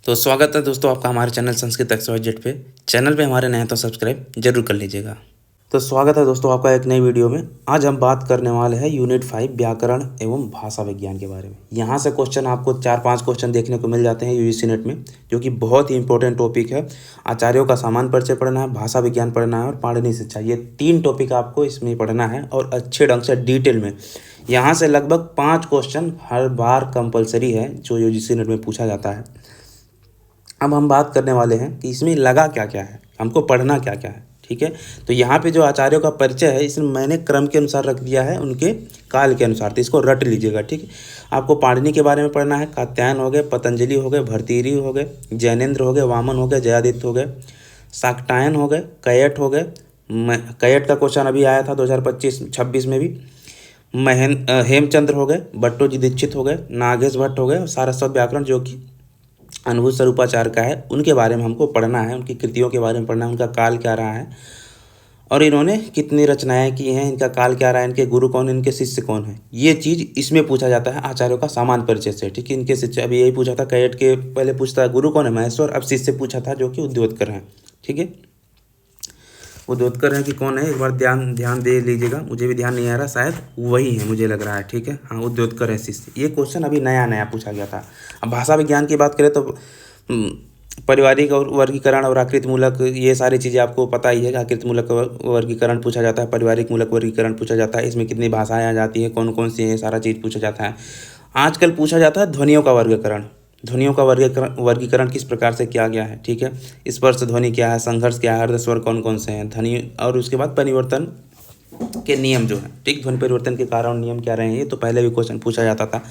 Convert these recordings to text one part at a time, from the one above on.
तो स्वागत है दोस्तों आपका हमारे चैनल संस्कृत XYZ पे। चैनल पे हमारे नए हैं तो सब्सक्राइब जरूर कर लीजिएगा। तो स्वागत है दोस्तों आपका एक नई वीडियो में। आज हम बात करने वाले हैं यूनिट 5 व्याकरण एवं भाषा विज्ञान के बारे में। यहाँ से क्वेश्चन आपको 4-5 क्वेश्चन देखने को मिल जाते हैं यूजीसी नेट में, जो कि बहुत ही इंपॉर्टेंट टॉपिक है। आचार्यों का सामान्य परिचय पढ़ना है, भाषा विज्ञान पढ़ना है और पाणिनि शिक्षा, ये 3 टॉपिक आपको इसमें पढ़ना है और अच्छे ढंग से डिटेल में। यहाँ से लगभग 5 क्वेश्चन हर बार कंपलसरी है जो यूजीसी नेट में पूछा जाता है। अब हम बात करने वाले हैं कि इसमें लगा क्या क्या है, हमको पढ़ना क्या क्या है। ठीक है, तो यहाँ पे जो आचार्यों का परिचय है इसमें मैंने क्रम के अनुसार रख दिया है, उनके काल के अनुसार, तो इसको रट लीजिएगा। ठीक है, आपको पाणिनि के बारे में पढ़ना है। कात्यायन हो गए, पतंजलि हो गए, भर्तृहरि हो गए, जैनेन्द्र हो गए, वामन हो गए, जयादित्य हो गए, शाक्टायन हो गए, कैयट हो गए। कैयट का क्वेश्चन अभी आया था 2025-26 में भी। हेमचंद्र हो गए, भट्टोजी दीक्षित हो गए, नागेश भट्ट हो गए और सारस्वत व्याकरण जो कि अनुभूत स्वरूपाचार का है, उनके बारे में हमको पढ़ना है। उनकी कृतियों के बारे में पढ़ना है, उनका काल क्या रहा है और इन्होंने कितनी रचनाएं की हैं, इनका काल क्या रहा है, इनके गुरु कौन है, इनके शिष्य कौन है। ये चीज़ इसमें पूछा जाता है आचार्यों का सामान्य परिचय से। ठीक है, इनके शिष्य अभी यही पूछा था कैयट के, पहले पूछता है गुरु कौन है महेश्वर, अब शिष्य पूछा था जो कि उद्योतकर हैं। ठीक है, उद्योतकर हैं कि कौन है, एक बार ध्यान दे लीजिएगा, मुझे भी ध्यान नहीं आ रहा, शायद वही है मुझे लग रहा है। ठीक है, हाँ उद्योतकर है शिष्य। ये क्वेश्चन अभी नया पूछा गया था। अब भाषा विज्ञान की बात करें तो पारिवारिक और वर्गीकरण और आकृति मूलक, ये सारी चीज़ें आपको पता ही है कि आकृति मूलक वर्गीकरण पूछा जाता है, पारिवारिक मूलक वर्गीकरण पूछा जाता है, इसमें कितनी भाषाएं आ जाती हैं, कौन कौन सी हैं, सारा चीज़ पूछा जाता है। आजकल पूछा जाता है ध्वनियों का वर्गीकरण। ध्वनियों का वर्गीकरण किस प्रकार से किया गया है। ठीक है, स्पर्श ध्वनि क्या है, संघर्ष क्या है, अर्धस्वर कौन कौन से हैं, ध्वनि, और उसके बाद परिवर्तन के नियम जो है। ठीक, ध्वनि परिवर्तन के कारण नियम क्या रहे हैं, ये तो पहले भी क्वेश्चन पूछा जाता था।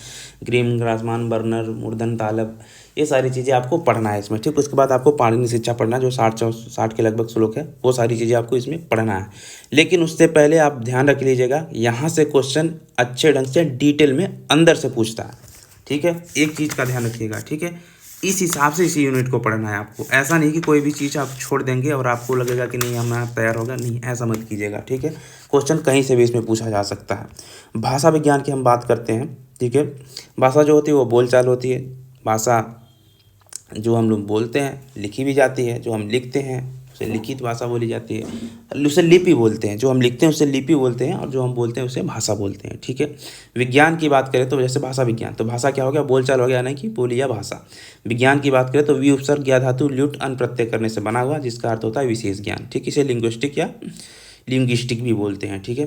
ग्रीम, ग्रासमान, बर्नर, मूर्धन, तालब, ये सारी चीज़ें आपको पढ़ना है इसमें। ठीक, उसके बाद आपको पाणिनि शिक्षा पढ़ना है जो 60 के लगभग श्लोक है, वो सारी चीज़ें आपको इसमें पढ़ना है। लेकिन उससे पहले आप ध्यान रख लीजिएगा, यहाँ से क्वेश्चन अच्छे ढंग से डिटेल में अंदर से पूछता है। ठीक है, एक चीज़ का ध्यान रखिएगा। ठीक है, इस हिसाब से इसी यूनिट को पढ़ना है आपको। ऐसा नहीं कि कोई भी चीज़ आप छोड़ देंगे और आपको लगेगा कि नहीं हम आप तैयार होगा, नहीं, ऐसा मत कीजिएगा। ठीक है, क्वेश्चन कहीं से भी इसमें पूछा जा सकता है। भाषा विज्ञान की हम बात करते हैं। ठीक है, भाषा जो होती है वो बोलचाल होती है। भाषा जो हम लोग बोलते हैं लिखी भी जाती है, जो हम लिखते हैं उसे लिखित भाषा बोली जाती है, उसे लिपि बोलते हैं। जो हम लिखते हैं उसे लिपि बोलते हैं और जो हम बोलते हैं उसे भाषा बोलते हैं। ठीक है, विज्ञान की बात करें तो जैसे भाषा विज्ञान, तो भाषा क्या हो गया, बोलचाल हो गया, यानी कि बोली या भाषा। विज्ञान की बात करें तो वी उपसर्ग ज्ञा धातु ल्युट अन प्रत्यय करने से बना हुआ, जिसका अर्थ होता है विशेष ज्ञान। ठीक, इसे लिंग्विस्टिक या लिंग्विस्टिक भी बोलते हैं। ठीक है,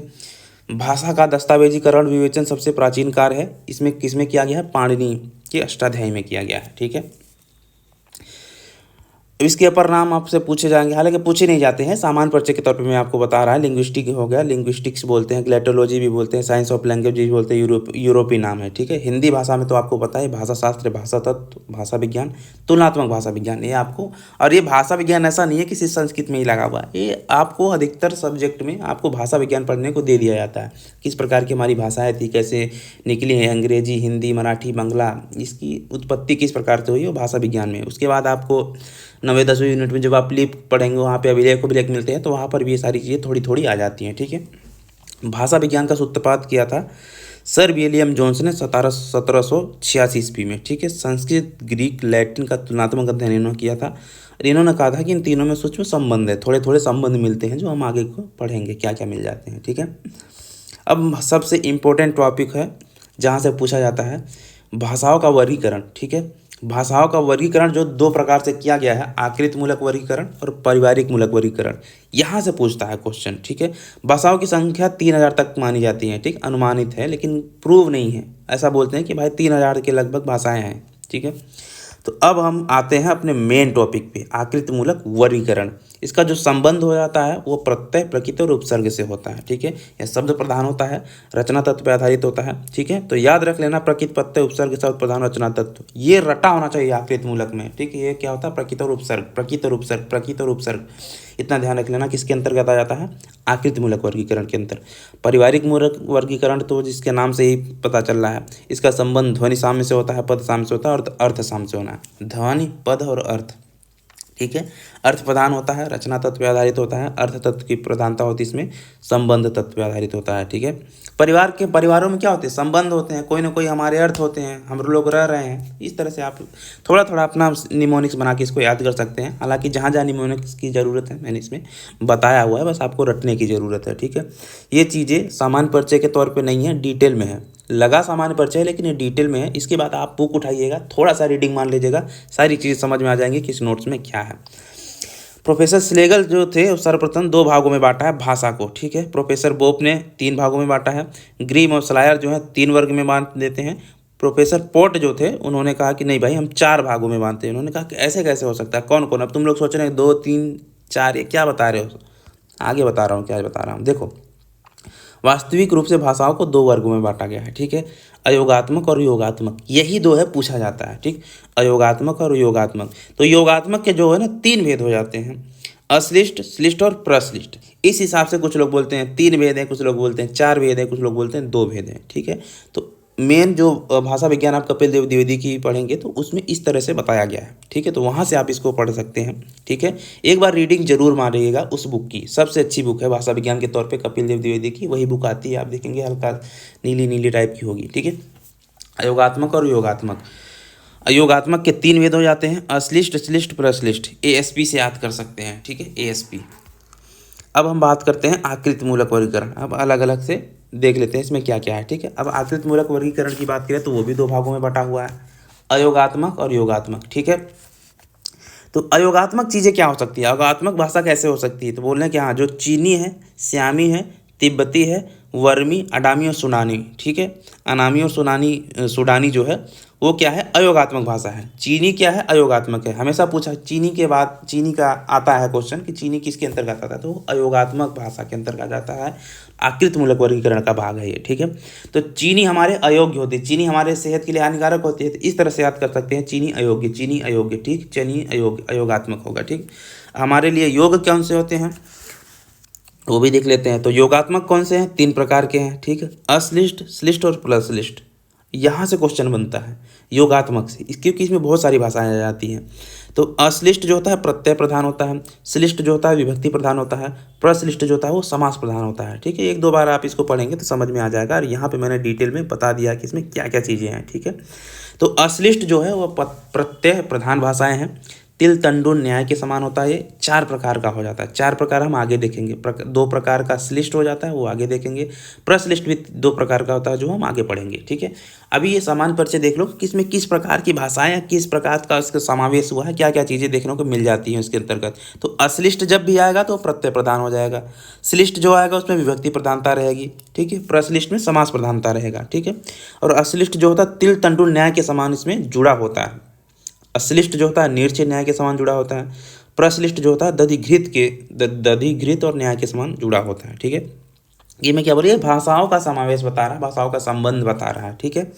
भाषा का दस्तावेजीकरण विवेचन सबसे प्राचीन कार्य है। इसमें किसमें किया गया है, पाणिनि के अष्टाध्यायी में किया गया है। ठीक है, इसके अपर नाम आपसे पूछे जाएंगे, हालांकि पूछे नहीं जाते हैं, सामान्य परिचय के तौर पे मैं आपको बता रहा है। लिंग्विस्टिक हो गया, लिंग्विस्टिक्स बोलते हैं, ग्लेटोलॉजी भी बोलते हैं, साइंस ऑफ लैंग्वेज भी बोलते हैं, यूरोपीय नाम है। ठीक है, हिंदी भाषा में तो आपको पता है भाषा शास्त्र, भाषा तत्व, भाषा विज्ञान, तुलनात्मक भाषा विज्ञान, ये आपको। और ये भाषा विज्ञान ऐसा नहीं है कि सिर्फ संस्कृत में ही लगा हुआ है, ये आपको अधिकतर सब्जेक्ट में आपको भाषा विज्ञान पढ़ने को दे दिया जाता है। किस प्रकार की हमारी भाषाएँ थी, कैसे निकली है, अंग्रेजी, हिंदी, मराठी, बंगला, इसकी उत्पत्ति किस प्रकार से हुई है, भाषा विज्ञान में। उसके बाद आपको 9वीं-10वीं यूनिट में जब आप लिप पढ़ेंगे, वहाँ पे अभिलेख उभिलेख मिलते हैं, तो वहाँ पर भी ये सारी चीज़ें थोड़ी थोड़ी आ जाती हैं। ठीक है, भाषा विज्ञान का सूत्रपात किया था सर विलियम जोन्स ने 1786 ईस्वी में। ठीक है, संस्कृत, ग्रीक, लैटिन का तुलनात्मक अध्ययन इन्होंने किया था और इन्होंने कहा था कि इन तीनों में सूक्ष्म संबंध है, थोड़े थोड़े संबंध मिलते हैं, जो हम आगे को पढ़ेंगे क्या क्या मिल जाते हैं। ठीक है, अब सबसे इम्पोर्टेंट टॉपिक है जहाँ से पूछा जाता है भाषाओं का वर्गीकरण। ठीक है, भाषाओं का वर्गीकरण जो 2 प्रकार से किया गया है, आकृति मूलक वर्गीकरण और पारिवारिक मूलक वर्गीकरण, यहाँ से पूछता है क्वेश्चन। ठीक है, भाषाओं की संख्या 3000 तक मानी जाती है। ठीक, अनुमानित है लेकिन प्रूव नहीं है, ऐसा बोलते हैं कि भाई 3000 के लगभग भाषाएं हैं। ठीक है, तो अब हम आते हैं अपने मेन टॉपिक पे, आकृति मूलक वर्गीकरण। इसका जो संबंध हो जाता है वो प्रत्यय, प्रकृति और उपसर्ग से होता है। ठीक है, यह शब्द प्रधान होता है, रचना तत्व पर आधारित होता है। ठीक है, तो याद रख लेना, प्रकृति, प्रत्यय, उपसर्ग, शब्द प्रधान, रचना तत्व, ये रटा होना चाहिए आकृति मूलक में। ठीक है, ये क्या होता है, प्रकृति और उपसर्ग, प्रकृति और उपसर्ग, प्रकृति और उपसर्ग, इतना ध्यान रख लेना। किसके अंतर्गत आ जाता है, आकृति मूलक वर्गीकरण के अंतर। पारिवारिक मूलक वर्गीकरण तो जिसके नाम से ही पता चल रहा है, इसका संबंध ध्वनि साम्य से होता है, पद साम्य से होता है और अर्थ साम्य से होना है। ध्वनि, पद और अर्थ, ठीक है। अर्थ प्रधान होता है, रचना तत्व पे आधारित होता है, अर्थ तत्व की प्रधानता होती है इसमें, संबंध तत्व पे आधारित होता है। ठीक है। परिवारों में क्या होते हैं, संबंध होते हैं, कोई ना कोई हमारे अर्थ होते हैं, हम लोग रह रहे हैं। इस तरह से आप थोड़ा थोड़ा अपना निमोनिक्स बना के इसको याद कर सकते हैं। हालांकि जहाँ जहाँ निमोनिक्स की ज़रूरत है मैंने इसमें बताया हुआ है, बस आपको रटने की ज़रूरत है। ठीक है। ये चीज़ें सामान्य परिचय के तौर पर नहीं है, डिटेल में है। लगा सामान्य परिचय है लेकिन ये डिटेल में है। इसके बाद आप बुक उठाइएगा, थोड़ा सा रीडिंग मान लीजिएगा, सारी चीज़ समझ में आ जाएंगी कि इस नोट्स में क्या है। प्रोफेसर स्लेगल जो थे सर्वप्रथम 2 भागों में बांटा है भाषा को। ठीक है। प्रोफेसर बोप ने 3 भागों में बांटा है। ग्रीम और स्लायर जो है 3 वर्ग में बांट देते हैं। प्रोफेसर पोर्ट जो थे उन्होंने कहा कि नहीं भाई हम 4 भागों में बांटते हैं। उन्होंने कहा कि ऐसे कैसे हो सकता है, कौन कौन। अब तुम लोग सोच रहे हैं 2 3 4 ये क्या बता रहे हो, आगे बता रहा हूँ क्या बता रहा हूँ। देखो, वास्तविक रूप से भाषाओं को 2 वर्गों में बांटा गया है। ठीक है। अयोगात्मक और योगात्मक, यही 2 है, पूछा जाता है। ठीक, अयोगात्मक और योगात्मक। तो योगात्मक के जो है ना 3 भेद हो जाते हैं, अश्लिष्ट, श्लिष्ट और प्रश्लिष्ट। इस हिसाब से कुछ लोग बोलते हैं 3 भेद हैं, कुछ लोग बोलते हैं 4 भेद हैं, कुछ लोग बोलते हैं 2 भेद हैं। ठीक है। तो मेन जो भाषा विज्ञान आप कपिल देव द्विवेदी की पढ़ेंगे तो उसमें इस तरह से बताया गया है। ठीक है। तो वहाँ से आप इसको पढ़ सकते हैं। ठीक है। एक बार रीडिंग जरूर मारिएगा उस बुक की, सबसे अच्छी बुक है भाषा विज्ञान के तौर पे कपिल देव द्विवेदी की, वही बुक आती है, आप देखेंगे हल्का नीली नीली टाइप की होगी। ठीक है। अयोगात्मक और योगात्मक। अयोगात्मक के 3 भेद हो जाते हैं, अश्लिष्ट, श्लिष्ट, प्रश्लिष्ट। ASP से याद कर सकते हैं। ठीक है, ASP। अब हम बात करते हैं आकृति मूलक वर्गीकरण। अब अलग अलग से देख लेते हैं इसमें क्या क्या है। ठीक है। अब आकृति मूलक वर्गीकरण की बात करें तो वो भी 2 भागों में बटा हुआ है, अयोगात्मक और योगात्मक। ठीक है। तो अयोगात्मक चीज़ें क्या हो सकती है, अयोगात्मक भाषा कैसे हो सकती है, तो बोल रहे हैं कि हाँ जो चीनी है, श्यामी है, तिब्बती है, वर्मी, अडामी और सुडानी। ठीक है। अनामी और सुडानी जो है वो क्या है, अयोगात्मक भाषा है। चीनी क्या है, अयोगात्मक है। हमेशा पूछा चीनी के बाद, चीनी का आता है क्वेश्चन कि चीनी किसके अंतर्गत आता है, तो अयोगात्मक भाषा के अंतर्गत आता है, आकृति मूलक वर्गीकरण का भाग है ये। ठीक है। तो चीनी हमारे अयोग्य होती है, चीनी हमारे सेहत के लिए हानिकारक होती है, तो इस तरह से याद कर सकते हैं चीनी अयोग्य, चीनी अयोग्य। ठीक, चीनी अयोग्य, अयोगात्मक होगा। ठीक। हमारे लिए योग कौन से होते हैं वो भी देख लेते हैं। तो योगात्मक कौन से हैं, 3 प्रकार के हैं। ठीक है। अश्लिष्ट, श्लिष्ट और प्रश्लिष्ट। यहाँ से क्वेश्चन बनता है योगात्मक से, क्योंकि इसमें बहुत सारी भाषाएं आ जाती हैं। तो अश्लिष्ट जो होता है प्रत्यय प्रधान होता है, श्लिष्ट जो होता है विभक्ति प्रधान होता है, प्रश्लिष्ट जो होता है वो समास प्रधान होता है। ठीक है। 1-2 बार आप इसको पढ़ेंगे तो समझ में आ जाएगा, और यहाँ पे मैंने डिटेल में बता दिया कि इसमें क्या क्या चीज़ें हैं। ठीक है। तो अश्लिष्ट जो है वो प्रत्यय प्रधान भाषाएं हैं, तिल तंडुल न्याय के समान होता है। ये 4 प्रकार का हो जाता है, 4 प्रकार हम आगे देखेंगे। 2 प्रकार का श्लिष्ट हो जाता है, वो आगे देखेंगे। प्रश्लिष्ट भी 2 प्रकार का होता है जो हम आगे पढ़ेंगे। ठीक है। अभी ये सामान्य परिचय देख लो कि इसमें किस प्रकार की भाषाएं, किस प्रकार का इसका समावेश हुआ है, क्या क्या चीज़ें देखने को मिल जाती हैं इसके अंतर्गत। तो अश्लिष्ट जब भी आएगा तो प्रत्यय प्रधान हो जाएगा, श्लिष्ट जो आएगा उसमें विभक्ति प्रधानता रहेगी। ठीक है। प्रश्लिष्ट में समास प्रधानता रहेगा। ठीक है। और अश्लिष्ट जो होता है तिल तंडुल न्याय के समान इसमें जुड़ा होता है। अश्लिष्ट जो होता है निर्चय न्याय के समान जुड़ा होता है। प्रश्लिष्ट जो होता है दधिघृत और न्याय के समान जुड़ा होता है। ठीक है। ये मैं क्या बोल रही है, भाषाओं का समावेश बता रहा है, भाषाओं का संबंध बता रहा है। ठीक है।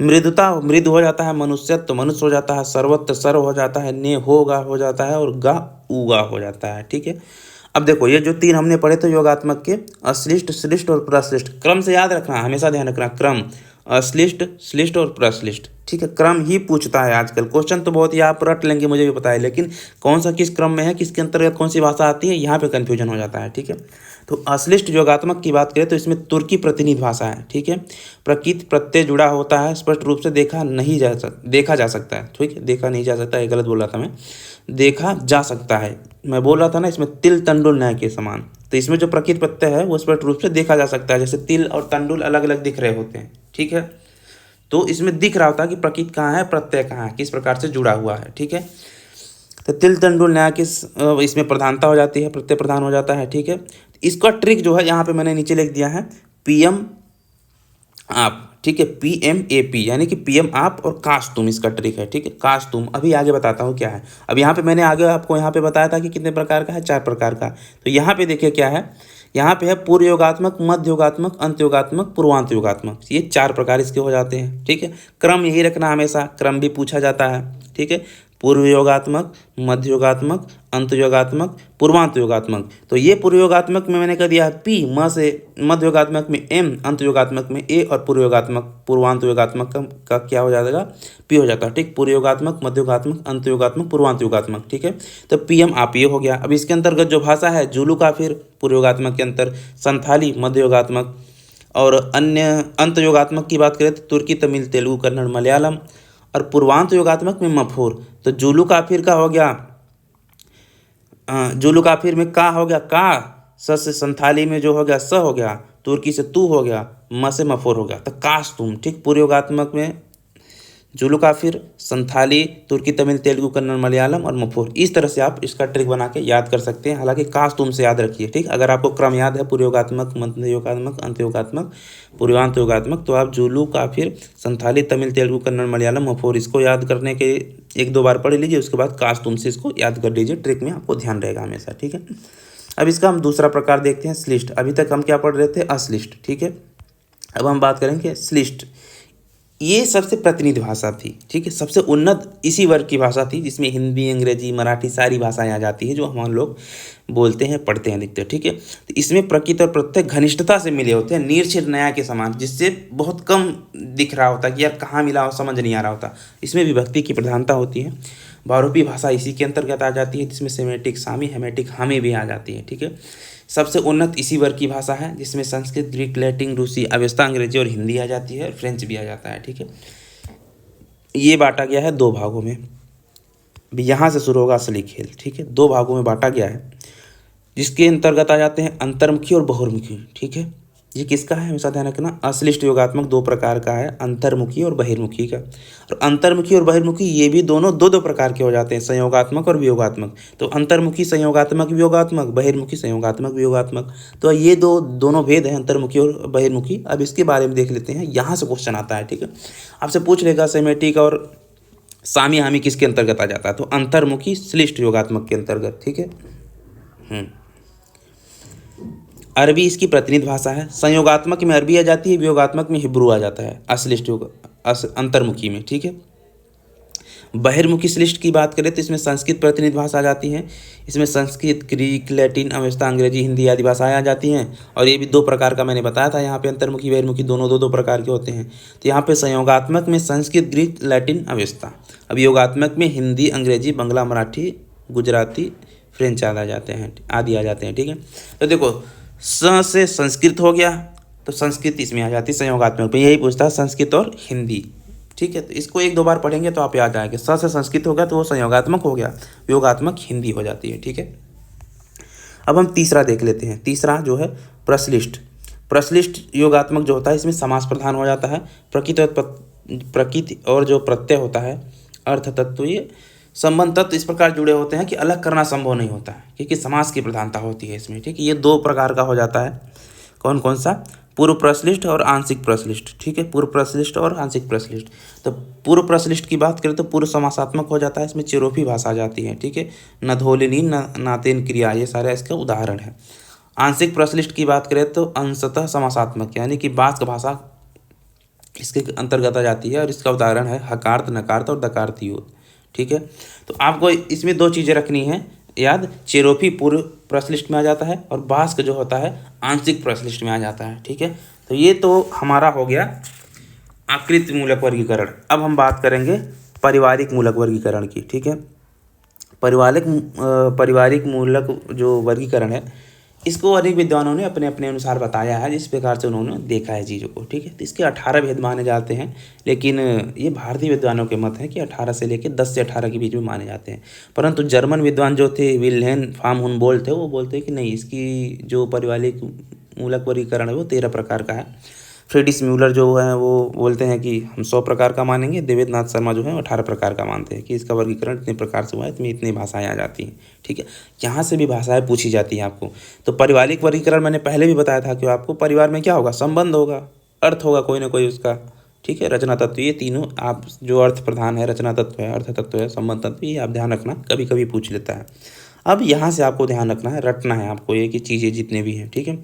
मृदुता, मृद हो जाता है, मनुष्यत्व मनुष्य हो जाता है, सर्वत्र सर्व हो जाता है, ने होगा हो जाता है, और गा उगा हो जाता है। ठीक है। अब देखो ये जो 3 हमने पढ़े थे योगात्मक के, अश्लिष्ट, श्लिष्ट और प्रश्लिष्ट। क्रम से याद रखना, हमेशा ध्यान रखना, क्रम अश्लिष्ट, श्लिष्ट और प्रश्लिष्ट। ठीक है। क्रम ही पूछता है आजकल, क्वेश्चन तो बहुत ही आप रट लेंगे मुझे भी पता है, लेकिन कौन सा किस क्रम में है, किसके अंतर्गत कौन सी भाषा आती है, यहाँ पे कन्फ्यूजन हो जाता है। ठीक है। तो अश्लिष्ट योगात्मक की बात करें तो इसमें तुर्की प्रतिनिधि भाषा है। ठीक है। प्रकृत प्रत्यय जुड़ा होता है, स्पष्ट रूप से देखा जा सकता है। ठीक है। देखा नहीं जा सकता, ये गलत बोल रहा था मैं, देखा जा सकता है। मैं बोल रहा था ना इसमें तिल तंडुल न्याय के समान, तो इसमें जो प्रकृत प्रत्यय है वो स्पष्ट रूप से देखा जा सकता है, जैसे तिल और तंडुल अलग अलग दिख रहे होते हैं। ठीक है। तो इसमें दिख रहा होता है कि प्रकृत कहाँ है, प्रत्यय कहाँ है, किस प्रकार से जुड़ा हुआ है। ठीक है। तो तिल तंडुल न्याय किस इसमें प्रधानता हो जाती है, प्रत्यय प्रधान हो जाता है। ठीक है। इसका ट्रिक जो है यहाँ पे मैंने नीचे लिख दिया है, PM आप। ठीक है। PMAP यानी कि PM आप और काश तुम, इसका ट्रिक है। ठीक है। काश तुम अभी आगे बताता हूँ क्या है। अब यहाँ पे मैंने आगे आपको यहाँ पे बताया था कि कितने प्रकार का है, 4 प्रकार का। तो यहाँ पे देखिए क्या है, यहाँ पे है पूर्व योगात्मक, मध्य योगात्मक, अंत योगात्मक, पूर्वांत योगात्मक। ये 4 प्रकार इसके हो जाते हैं। ठीक है। क्रम यही रखना हमेशा, क्रम भी पूछा जाता है। ठीक है। पूर्व योगात्मक, मध्य योगात्मक, अंत योगात्मक, पूर्वांत योगात्मक। तो ये पूर्व योगात्मक में मैंने कह दिया है पी, म से, मध्य योगात्मक में एम, अंत योगात्मक में ए और पूर्व योगात्मक पूर्वांत योगात्मक का क्या हो जाएगा, पी हो जाता है। ठीक, पूर्व योगात्मक, मध्य योगात्मक, अंत योगात्मक, पूर्वांत योगात्मक। ठीक है, तो पीएम आप ये हो गया। अब इसके अंतर्गत जो भाषा है जुलू काफिर पूर्व योगात्मक के अंतर, संथाली मध्य योगात्मक, और अन्य अंत योगात्मक की बात करें तो तुर्की, तमिल, तेलुगु, कन्नड़, मलयालम, और पूर्वांत योगात्मक में मफूर। तो जुलू काफिर का हो गया, जुलू काफिर में का हो गया का, स से संथाली में जो हो गया स हो गया, तुर्की से तू हो गया, म से मफूर हो गया, तो काश तुम। ठीक, पूर्व योगात्मक में जुलू काफिर, संथाली, तुर्की, तमिल, तेलुगु, कन्नड़, मलयालम और मफूर। इस तरह से आप इसका ट्रिक बना के याद कर सकते हैं। हालांकि काश तुम से याद रखिए। ठीक, अगर आपको क्रम याद है पूर्व योगात्मक, मध्य योगात्मक, अंत योगात्मक, पूर्वांत योगात्मक, तो आप जुलू काफिर, संथाली, तमिल, तेलुगु, कन्नड़, मलयालम, मफूर इसको याद करने के 1-2 बार पढ़ लीजिए। उसके बाद काश तुम से इसको याद कर लीजिए। ट्रिक में आपको ध्यान रहेगा हमेशा। ठीक है, अब इसका हम दूसरा प्रकार देखते हैं, श्लिष्ट। अभी तक हम क्या पढ़ रहे थे, अश्लिष्ट। ठीक है, अब हम बात करेंगे श्लिष्ट। ये सबसे प्रतिनिधि भाषा थी। ठीक है, सबसे उन्नत इसी वर्ग की भाषा थी, जिसमें हिंदी, अंग्रेजी, मराठी सारी भाषाएं आ जाती है जो हम लोग बोलते हैं, पढ़ते हैं, लिखते हैं। ठीक है, तो इसमें प्रकृति और प्रत्यय घनिष्ठता से मिले होते हैं, नीरछिर नया के समान, जिससे बहुत कम दिख रहा होता कि यार कहाँ मिला हो, समझ नहीं आ रहा होता। इसमें विभक्ति की प्रधानता होती है। बहुरूपी भाषा इसी के अंतर्गत आ जाती है, जिसमें सेमेटिक, सामी, हेमेटिक, हामी भी आ जाती है। ठीक है, सबसे उन्नत इसी वर्ग की भाषा है, जिसमें संस्कृत, ग्रीक, लैटिन, रूसी, अवेस्ता, अंग्रेजी और हिंदी आ जाती है, और फ्रेंच भी आ जाता है। ठीक है, ये बांटा गया है 2 भागों में। यहाँ से शुरू होगा असली खेल। ठीक है, 2 भागों में बांटा गया है, जिसके अंतर्गत आ जाते हैं अंतर्मुखी और बहिर्मुखी। ठीक है, ये किसका है हमेशा ध्यान रखना, अश्लिष्ट योगात्मक 2 प्रकार का है, अंतर्मुखी और बहिर्मुखी का। और अंतर्मुखी और बहिर्मुखी ये भी दोनों 2-2 प्रकार के हो जाते हैं, संयोगात्मक और वियोगात्मक। तो अंतर्मुखी संयोगात्मक वियोगात्मक, बहिर्मुखी संयोगात्मक वियोगात्मक। तो ये दोनों भेद हैं, अंतर्मुखी और बहिर्मुखी। अब इसके बारे में देख लेते हैं, यहाँ से क्वेश्चन आता है। ठीक है, आपसे पूछ लेगा सेमेटिक और सामी हामी किसके अंतर्गत आ जाता है, तो अंतर्मुखी श्लिष्ट योगात्मक के अंतर्गत। ठीक है, अरबी इसकी प्रतिनिधि भाषा है। संयोगात्मक में अरबी आ जाती है, वियोगात्मक में हिब्रू आ जाता है, अश्लिष्ट योग अंतर्मुखी में। ठीक है, बहिर्मुखी श्लिष्ट की बात करें तो इसमें संस्कृत प्रतिनिधि भाषा आ जाती है। इसमें संस्कृत, ग्रीक, लैटिन, अवेस्ता, अंग्रेजी, हिंदी आदि भाषाएं आ जाती हैं। और ये भी 2 प्रकार का मैंने बताया था, यहाँ पे अंतर्मुखी बहिर्मुखी दोनों 2-2 प्रकार के होते हैं। तो यहाँ पे संयोगात्मक में संस्कृत, ग्रीक, लैटिन, अवेस्ता। अब योगात्मक में हिंदी, अंग्रेजी, बंगला, मराठी, गुजराती, फ्रेंच आदि आ जाते हैं। ठीक है, तो देखो स से संस्कृत हो गया, तो संस्कृत इसमें आ जाती है संयोगात्मक में। यही पूछता है संस्कृत और हिंदी। ठीक है, तो इसको 1-2 बार पढ़ेंगे तो आप याद आएंगे। स से संस्कृत हो गया तो वो संयोगात्मक हो गया, वियोगात्मक हिंदी हो जाती है। ठीक है, अब हम तीसरा देख लेते हैं। तीसरा जो है प्रश्लिष्ट। प्रश्लिष्ट योगात्मक जो होता है, इसमें समास प्रधान हो जाता है। प्रकृति और जो प्रत्यय होता है, अर्थ तत्व, ये संबंध तत्व इस प्रकार जुड़े होते हैं कि अलग करना संभव नहीं होता है, क्योंकि समास की प्रधानता होती है इसमें। ठीक है, ये 2 प्रकार का हो जाता है। कौन कौन सा, पूर्व प्रश्लिष्ट और आंशिक प्रश्लिष्ट। ठीक है, पूर्व प्रश्लिष्ट और आंशिक प्रश्लिष्ट। तो पूर्व प्रश्लिष्ट की बात करें तो पूर्व समासात्मक हो जाता है, इसमें चिरोपी भाषा आ जाती है। ठीक है, नधोलिनी, नातेन क्रिया, ये सारे इसका उदाहरण है। आंशिक प्रश्लिष्ट की बात करें तो अंशतः समासात्मक, यानी कि बास्क भाषा इसके अंतर्गत आ जाती है, और इसका उदाहरण है हकार्त, नकार्त और दकार्त योग। ठीक है, तो आपको इसमें 2 चीज़ें रखनी है याद, चेरोपी पूर्व प्रश्लिष्ट में आ जाता है, और बास्क जो होता है आंशिक प्रश्लिष्ट में आ जाता है। ठीक है, तो ये तो हमारा हो गया आकृति मूलक वर्गीकरण। अब हम बात करेंगे पारिवारिक मूलक वर्गीकरण की। ठीक है, पारिवारिक मूलक जो वर्गीकरण है, इसको अनेक विद्वानों ने अपने अपने अनुसार बताया है, जिस प्रकार से उन्होंने देखा है चीज़ों को। ठीक है, तो इसके 18 भेद माने जाते हैं, लेकिन ये भारतीय विद्वानों के मत है कि 18 से लेकर 10 से 18 के बीच में माने जाते हैं। परंतु जर्मन विद्वान जो थे, विल्हेल्म फाम हुनबोल्ट थे, वो बोलते हैं कि नहीं, इसकी जो पारिवारिक मूलक वर्गीकरण है वो 13 प्रकार का है। फ्रीडिश म्यूलर जो है वो बोलते हैं कि हम 100 प्रकार का मानेंगे। देवेंद्रनाथ शर्मा जो है 18 प्रकार का मानते हैं कि इसका वर्गीकरण इतने प्रकार से हुआ है, इसमें इतनी भाषाएं आ जाती हैं। ठीक है, यहाँ से भी भाषाएं पूछी जाती हैं आपको। तो पारिवारिक वर्गीकरण मैंने पहले भी बताया था कि आपको परिवार में क्या होगा, संबंध होगा, अर्थ होगा कोई ना कोई उसका। ठीक है, रचना तत्व, ये तीनों आप जो अर्थ प्रधान है, रचना तत्व है, अर्थ तत्व है, संबंध तत्व, ये आप ध्यान रखना, कभी कभी पूछ लेता है। अब यहाँ से आपको ध्यान रखना है, रटना है आपको ये कि चीज़ें जितने भी हैं। ठीक है,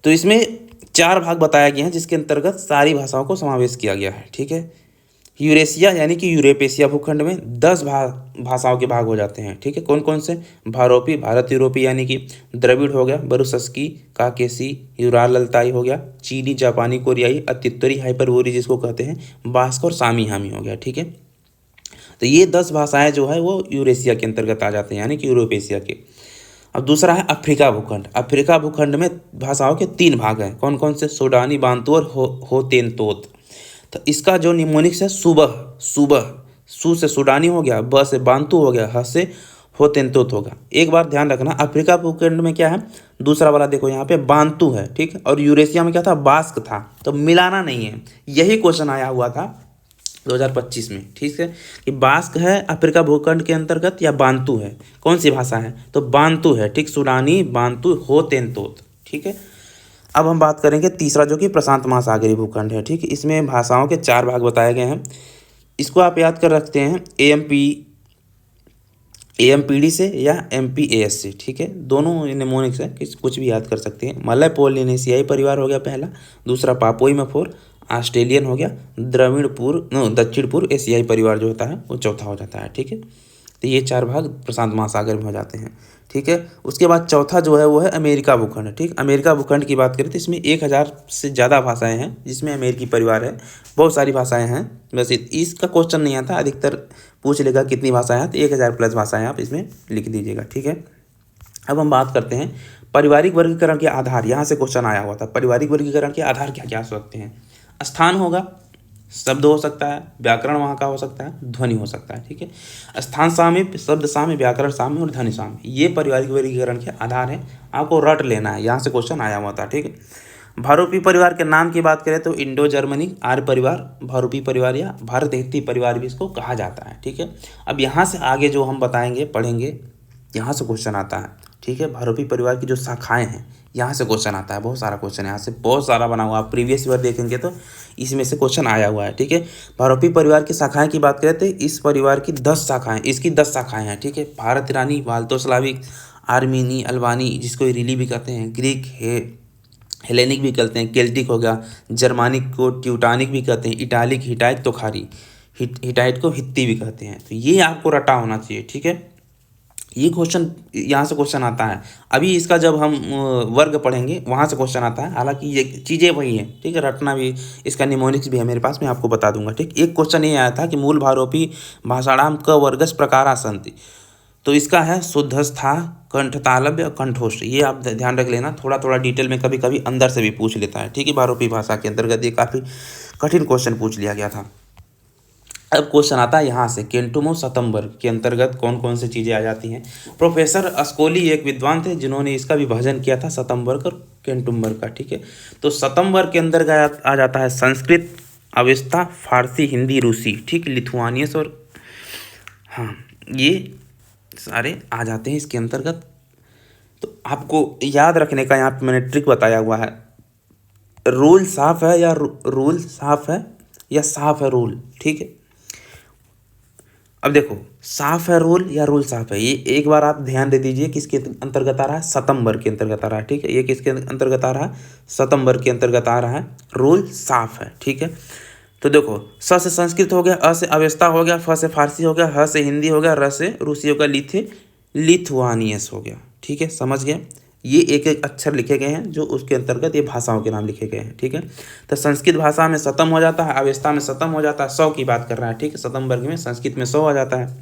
तो इसमें 4 भाग बताया गया है, जिसके अंतर्गत सारी भाषाओं को समावेश किया गया है। ठीक है, यूरेशिया यानी कि यूरोपेशिया भूखंड में 10 भाषाओं के भाग हो जाते हैं। ठीक है, कौन कौन से? भारोपी, भारत यूरोपी यानी कि द्रविड़ हो गया, बरुसस्की, काकेसी, यूराल अल्ताई हो गया, चीनी, जापानी, कोरियाई, अत्युत्तरी हाइपरबोरी जिसको कहते हैं, बास्क और सामी हामी हो गया। ठीक है, तो ये 10 भाषाएं जो है वो यूरेशिया के अंतर्गत आ जाते हैं यानी कि यूरोपेशिया के। अब दूसरा है अफ्रीका भूखंड। अफ्रीका भूखंड में भाषाओं के 3 भाग हैं। कौन कौन से? सूडानी, बांतू और होतेनतोत। तो इसका जो निमोनिक्स है सुबह, सुबह, सू से सूडानी हो गया, ब से बांतू हो गया, ह से होतेनतोत होगा। एक बार ध्यान रखना, अफ्रीका भूखंड में क्या है? दूसरा वाला देखो यहाँ पे बांतू है। ठीक है, और यूरेशिया में क्या था? बास्क था। तो मिलाना नहीं है, यही क्वेश्चन आया हुआ था 2025 में। ठीक है, कि बास्क है अफ्रीका भूखंड के अंतर्गत या बांतू है? कौन सी भाषा है? तो बांतू है। ठीक, सूडानी, बांतू, होतेनतोत। ठीक है, अब हम बात करेंगे तीसरा जो कि प्रशांत महासागरीय भूखंड है। ठीक है, इसमें भाषाओं के 4 भाग बताए गए हैं। इसको आप याद कर रखते हैं एएमपीडी से या एमपीएस से। ठीक है, दोनों निमोनिक्स है, कुछ भी याद कर सकते हैं। मलय पोलिनेशियाई परिवार हो गया पहला, दूसरा पापुई मैफोर ऑस्ट्रेलियन हो गया, दक्षिण पूर्व एशियाई परिवार जो होता है वो चौथा हो जाता है। ठीक है, तो ये 4 भाग प्रशांत महासागर में हो जाते हैं। ठीक है, उसके बाद चौथा जो है वो है अमेरिका भूखंड। ठीक, अमेरिका भूखंड की बात करें तो इसमें 1000 से ज़्यादा भाषाएं हैं, जिसमें अमेरिकी परिवार है, बहुत सारी भाषाएं हैं। वैसे इसका क्वेश्चन नहीं आता, अधिकतर पूछ लेगा कितनी भाषाएं हैं, तो 1000 प्लस भाषाएं आप इसमें लिख दीजिएगा। ठीक है, अब हम बात करते हैं पारिवारिक वर्गीकरण के आधार। यहाँ से क्वेश्चन आया हुआ था, पारिवारिक वर्गीकरण के आधार क्या क्या हो सकते हैं? स्थान होगा, शब्द हो सकता है, व्याकरण वहाँ का हो सकता है, ध्वनि हो सकता है। ठीक है, स्थान साम्य, शब्द साम्य, व्याकरण साम्य और ध्वनि साम्य, ये पारिवारिक वर्गीकरण के आधार है, आपको रट लेना है। यहाँ से क्वेश्चन आया हुआ था। ठीक है, भारोपी परिवार के नाम की बात करें तो इंडो जर्मनी आर्य परिवार, भारोपी परिवार या भारत हित्ती परिवार भी इसको कहा जाता है। ठीक है, अब यहाँ से आगे जो हम बताएंगे, पढ़ेंगे, यहाँ से क्वेश्चन आता है। ठीक है, भारोपी परिवार की जो शाखाएं हैं, यहाँ से क्वेश्चन आता है। बहुत सारा क्वेश्चन है यहाँ से, बहुत सारा बना हुआ। आप प्रीवियस ईयर देखेंगे तो इसमें से क्वेश्चन आया हुआ है। ठीक है, भारोपी परिवार की शाखाएं की बात करें तो इस परिवार की 10 शाखाएं, इसकी 10 शाखाएं हैं। ठीक है, भारत ईरानी, बाल्टोस्लाविक, आर्मीनी, अल्बानी जिसको रिली भी कहते हैं, ग्रीक है, हेलेनिक भी कहते हैं, केल्टिक हो गया, जर्मानिक को ट्यूटानिक भी कहते हैं, इटालिक, हिटाइट तो खारी, हिटाइट को हित्ती भी कहते हैं। तो ये आपको रटा होना चाहिए। ठीक है, ये क्वेश्चन यहाँ से क्वेश्चन आता है। अभी इसका जब हम वर्ग पढ़ेंगे वहाँ से क्वेश्चन आता है, हालांकि ये चीज़ें वही हैं। ठीक है, रटना भी, इसका निमोनिक्स भी है मेरे पास, मैं आपको बता दूंगा। ठीक, एक क्वेश्चन ये आया था कि मूल भारोपी भाषाणाम क वर्गस प्रकारा सन्ति, तो इसका है शुद्धस्था, कंठतालव्य, कंठोष्ठ। ये आप ध्यान रख लेना, थोड़ा थोड़ा डिटेल में कभी कभी अंदर से भी पूछ लेता है। ठीक है, भारोपी भाषा के अंतर्गत ये काफ़ी कठिन क्वेश्चन पूछ लिया गया था। अब क्वेश्चन आता है यहाँ से, केंटुमो शतम्बर्ग के अंतर्गत कौन कौन सी चीज़ें आ जाती हैं? प्रोफेसर अस्कोली एक विद्वान थे जिन्होंने इसका विभाजन किया था शतम्बर्ग और केंटुम्बर्ग का। ठीक है, तो शतम्बर्ग के अंतर्गत आ जाता है संस्कृत, अवेस्ता, फारसी, हिंदी, रूसी। ठीक, लिथुआनियस और हाँ, ये सारे आ जाते हैं इसके अंतर्गत। तो आपको याद रखने का यहाँ पे मैंने ट्रिक बताया हुआ है। रूल साफ है या रूल साफ है या साफ है रूल? ठीक है, अब देखो, साफ है रूल या रूल साफ है, ये एक बार आप ध्यान दे दीजिए। किसके अंतर्गत आ रहा है? शतम्बर्ग के अंतर्गत आ रहा है। ठीक है, ये किसके अंतर्गत आ रहा है? शतम्बर्ग के अंतर्गत आ रहा है। रूल साफ है। ठीक है, तो देखो, स से संस्कृत हो गया, अ से अवेस्ता हो गया, फ से फारसी हो गया, ह से हिंदी हो गया, र से रूसी हो गया, लिथुआनियस हो गया। ठीक है, समझ गए? ये एक एक अक्षर लिखे गए हैं जो उसके अंतर्गत ये भाषाओं के नाम लिखे गए हैं। ठीक है, तो संस्कृत भाषा में शतम हो जाता है, अवेस्ता में शतम हो जाता है, 100 की बात कर रहा है। ठीक है, शतम्बर्ग में संस्कृत में 100 आ जाता है,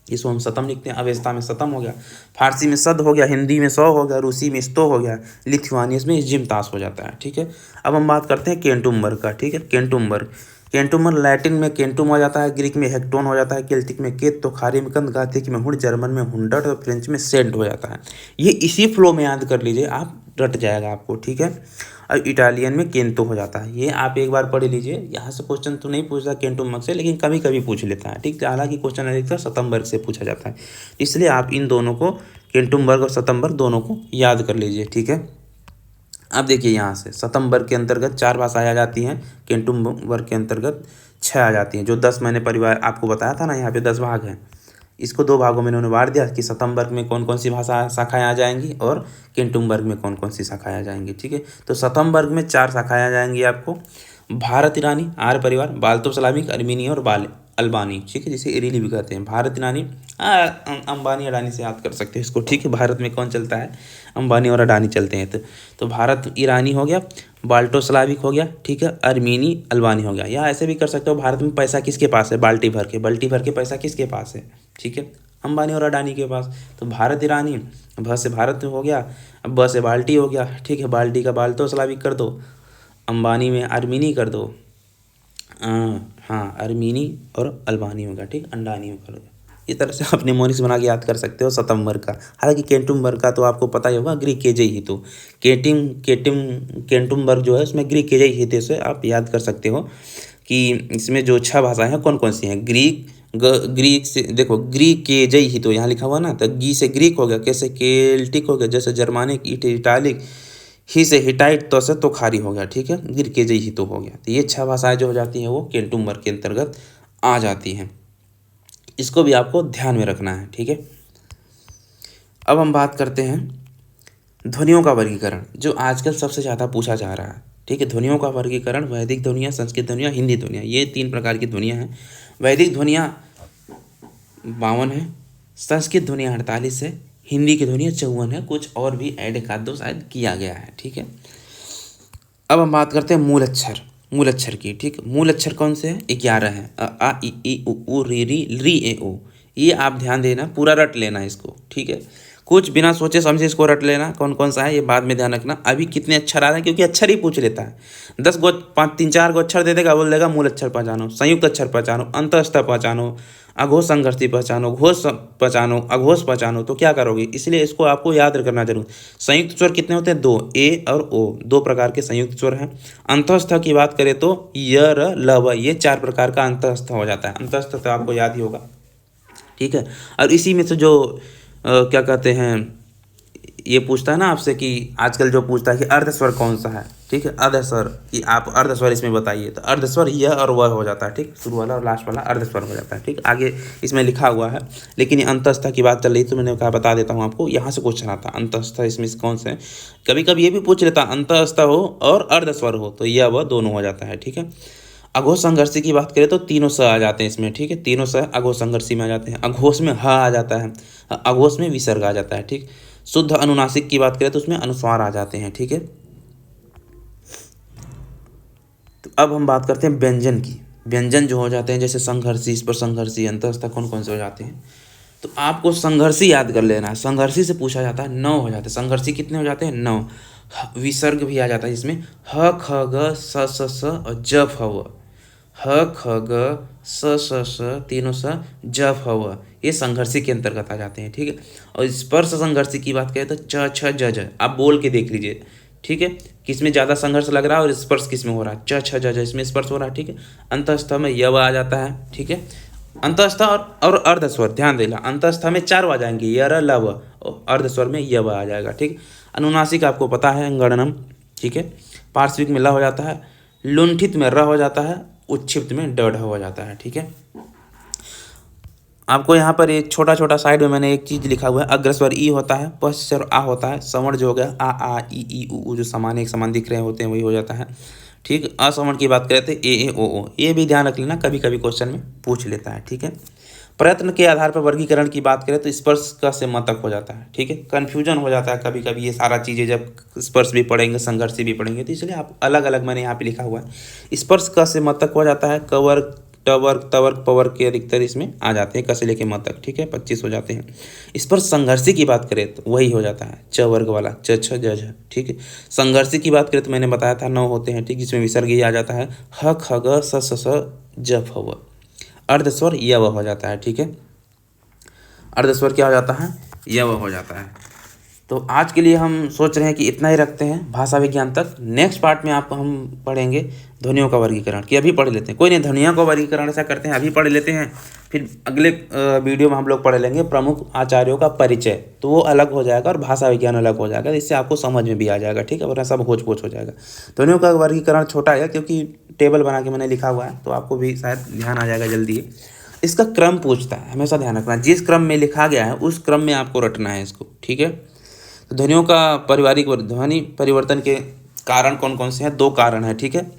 इसको हम शतम लिखते हैं। अवेस्ता में शतम हो गया, फारसी में सद हो गया, हिंदी में 100 हो गया, रूसी में स्तो हो गया, लिथुआनियस में जिमतास हो जाता है। ठीक है, अब हम बात करते हैं केंटुम्बर्ग का। ठीक है, केंटुम्बर्ग, केंटुमर लैटिन में केंटुम हो जाता है, ग्रीक में हेक्टोन हो जाता है, केल्टिक में केत, तो खारी में कंद, गाथिक में हुड, जर्मन में हुंडट और फ्रेंच में सेंट हो जाता है। ये इसी फ्लो में याद कर लीजिए, आप रट जाएगा आपको। ठीक है, और इटालियन में केंतो हो जाता है। ये आप एक बार पढ़ लीजिए, यहाँ से क्वेश्चन तो नहीं पूछता केंटुमक से, लेकिन कभी कभी पूछ लेता है। ठीक है, हालांकि क्वेश्चन अधिकतर शतम्बर्ग से पूछा जाता है, इसलिए आप इन दोनों को, केंटुम्बर्ग और शतम्बर्ग दोनों को याद कर लीजिए। ठीक है, अब देखिए यहाँ से शतम्बर्ग के अंतर्गत 4 भाषाएं आ जाती हैं, केंटुम्बर्ग के अंतर्गत 6 आ जाती हैं। जो 10 मैंने परिवार आपको बताया था ना, यहाँ पे 10 भाग हैं, इसको 2 भागों में इन्होंने बांट दिया कि शतम्बर्ग में कौन कौन सी भाषा शाखाएं आ जाएंगी और केंटुम्बर्ग में कौन कौन सी शाखाएं आ जाएंगी। ठीक है, तो शतम्बर्ग में 4 शाखाएं आ जाएंगी आपको, भारत ईरानी, आर्य परिवार, बाल्तो-स्लाविक, अर्मीनी और अल्बानी, ठीक है, जिसे इरीली भी कहते हैं। भारत ईरानी, अंबानी अडानी से याद कर सकते हैं इसको, ठीक है। भारत में कौन चलता है? अंबानी और अडानी चलते हैं। तो भारत ईरानी हो गया, बाल्टो-स्लाविक हो गया, ठीक है, अर्मीनी, अल्बानी हो गया। या ऐसे भी कर सकते हो, भारत में पैसा किसके पास है? बाल्टी भर के पैसा किसके पास है? ठीक है, अंबानी और अडानी के पास। तो भारत ईरानी, भ से भारत हो गया, अब ब से बाल्टी हो गया, ठीक है, बाल्टी का बाल्टो-स्लाविक कर दो, अंबानी में अर्मीनी कर दो, हाँ अर्मीनी और अल्बानी होगा, ठीक, अंडानी होगा। इस तरह से आप निमोनिक्स बना के याद कर सकते हो शतंबर का। हालांकि केंटुमबर्ग का तो आपको पता ही होगा, ग्रीक केजे ही, तो केंटुमबर्ग जो है उसमें ग्रीक केजे ही थे, से आप याद कर सकते हो कि इसमें जो 6 भाषाएं हैं कौन कौन सी हैं। ग्रीक से देखो, ग्रीक केजे ही तो यहाँ लिखा हुआ ना, तो गी से ग्रीक हो गया, कैसे केल्टिक हो गया, जैसे जर्मानिक, इटालिक, ही से हिटाइट, तो से तोखारी हो गया, ठीक है, ग्रीक केजे ही तो हो गया। तो ये 6 भाषाएं जो हो जाती हैं वो केंटुमबर्ग के अंतर्गत आ जाती हैं। इसको भी आपको ध्यान में रखना है, ठीक है। अब हम बात करते हैं ध्वनियों का वर्गीकरण, जो आजकल सबसे ज़्यादा पूछा जा रहा है, ठीक है। ध्वनियों का वर्गीकरण, वैदिक ध्वनियाँ, संस्कृत ध्वनियाँ, हिंदी ध्वनियाँ, ये 3 प्रकार की ध्वनियाँ हैं। वैदिक ध्वनियाँ 52 है, संस्कृत ध्वनियाँ 48 है, हिंदी की ध्वनियाँ 54 है, कुछ और भी ऐड एक आध दो शायद किया गया है, ठीक है। अब हम बात करते हैं मूल अक्षर की, ठीक है। मूल अक्षर कौन से हैं? 11 हैं, आ इ ई उ री री ए ओ। ये आप ध्यान देना, पूरा रट लेना इसको, ठीक है। कुछ बिना सोचे समझे इसको रट लेना, कौन कौन सा है ये बाद में ध्यान रखना। अभी कितने अक्षर आ रहे हैं, क्योंकि अक्षर ही पूछ लेता है। 10 गो 3-4 गो अक्षर दे देगा, बोल देगा मूल अक्षर पहचानो, संयुक्त अक्षर पहचानो, अंतःस्थ पहचानो, अघोष संघर्षी पहचानो, घोष पहचानो, अघोष पहचानो। तो क्या करोगे? इसलिए इसको आपको याद करना जरूर। संयुक्त स्वर कितने होते हैं? 2, ए और ओ, 2 प्रकार के संयुक्त स्वर हैं। अंतःस्थ की बात करें तो य, र, ल, व, ये 4 प्रकार का अंतःस्थ हो जाता है। अंतःस्थ तो आपको याद ही होगा, ठीक है। और इसी में से जो क्या कहते हैं, ये पूछता है ना आपसे कि आजकल जो पूछता है कि अर्धस्वर कौन सा है, ठीक है, अर्धस्वर, कि आप अर्धस्वर इसमें बताइए, तो अर्धस्वर यह और वह हो जाता है, ठीक, शुरू वाला और लास्ट वाला अर्धस्वर हो जाता है, ठीक। आगे इसमें लिखा हुआ है, लेकिन ये अंतःस्थ की बात चल रही तो मैंने कहा बता देता हूँ आपको। यहाँ से क्वेश्चन आता है अंतःस्थ इसमें कौन से, कभी कभी ये भी पूछ लेता अंतःस्थ हो और अर्धस्वर हो, तो यह वह दोनों हो जाता है, ठीक है। अघोष संघर्षी की बात करें तो तीनों स आ जाते हैं इसमें, ठीक है, तीनों स अघोष संघर्षी में आ जाते हैं। अघोष में ह आ जाता है, अघोष में विसर्ग आ जाता है, ठीक। शुद्ध अनुनासिक की बात करें तो उसमें अनुस्वार आ जाते हैं, ठीक है। तो अब हम बात करते हैं व्यंजन की। व्यंजन जो हो जाते हैं जैसे संघर्षी, इस पर संघर्षी, अंतःस्थ, कौन कौन से हो जाते हैं, तो आपको संघर्षी याद कर लेना है। संघर्षी से पूछा जाता है 9 हो जाते हैं। संघर्षी कितने हो जाते हैं? 9। विसर्ग भी आ जाता है इसमें, ह ख ग स और ज फ व, ह ख ग स तीनों स ज फ व, ये संघर्षी के अंतर्गत आ जाते हैं, ठीक है। और स्पर्श संघर्षी की बात करें तो च छ ज ज, आप बोल के देख लीजिए, ठीक है, किसमें ज़्यादा संघर्ष लग रहा है और स्पर्श किसमें हो रहा है। च छ ज ज इसमें स्पर्श हो रहा है, ठीक है। अंतःस्थ में यव आ जाता है, ठीक है। अंतःस्थ और अर्धस्वर ध्यान देना, अंतःस्थ में 4 आ जाएंगे, यर लव, अर्धस्वर में यव आ जाएगा, ठीक। अनुनासिक आपको पता है, गणनम, ठीक है। पार्श्विक में ल हो जाता है, लुंठित में र हो जाता है, उच्छिप्त में ड हो जाता है, ठीक है। आपको यहाँ पर एक छोटा छोटा साइड में मैंने एक चीज़ लिखा हुआ है, अग्रस्वर ई होता है, पश्चर आ होता है, सवर्ण जो हो गया आ ई उ जो समान एक समान दिख रहे होते हैं वही हो जाता है, ठीक। असवर्ण की बात करें तो ए ओ, ये भी ध्यान रख लेना, कभी कभी क्वेश्चन में पूछ लेता है, ठीक है। प्रयत्न के आधार पर वर्गीकरण की बात करें तो स्पर्श का से मतक हो जाता है, ठीक है। कन्फ्यूजन हो जाता है कभी कभी, ये सारा चीज़ें जब स्पर्श भी पढ़ेंगे संघर्षी भी पढ़ेंगे, तो इसलिए आप अलग अलग मैंने यहाँ पे लिखा हुआ है। स्पर्श का से मतक हो जाता है, कवर्ग, टवर्ग, तवर्ग, पवर्ग के अधिकतर इसमें आ जाते हैं, क से लेके म तक, ठीक है, 25 हो जाते हैं। स्पर्श संघर्षी की बात करें तो वही हो जाता है, च वर्ग वाला, च छ ज झ, ठीक है। संघर्षी की बात करें तो मैंने बताया था 9 होते हैं, ठीक, जिसमें विसर्ग ही आ जाता है, ह ख ग स ज फ व। अर्धस्वर यव हो जाता है, ठीक है। अर्धस्वर क्या हो जाता है? यव हो जाता है। तो आज के लिए हम सोच रहे हैं कि इतना ही रखते हैं भाषा विज्ञान तक। नेक्स्ट पार्ट में आपको हम पढ़ेंगे ध्वनियों का वर्गीकरण, कि अभी पढ़ लेते हैं, कोई नहीं, ध्वनियों का वर्गीकरण ऐसा करते हैं अभी पढ़ लेते हैं, फिर अगले वीडियो में हम लोग पढ़ लेंगे प्रमुख आचार्यों का परिचय, तो वो अलग हो जाएगा और भाषा विज्ञान अलग हो जाएगा, इससे आपको समझ में भी आ जाएगा, ठीक है, वरना सब होच पोच हो जाएगा। ध्वनियों का वर्गीकरण छोटा है क्योंकि टेबल बना के मैंने लिखा हुआ है, तो आपको भी शायद ध्यान आ जाएगा जल्दी ही। इसका क्रम पूछता है, हमेशा ध्यान रखना, जिस क्रम में लिखा गया है उस क्रम में आपको रटना है इसको, ठीक है। तो ध्वनियों का ध्वनि परिवर्तन के कारण कौन कौन से हैं? 2 कारण हैं, ठीक है।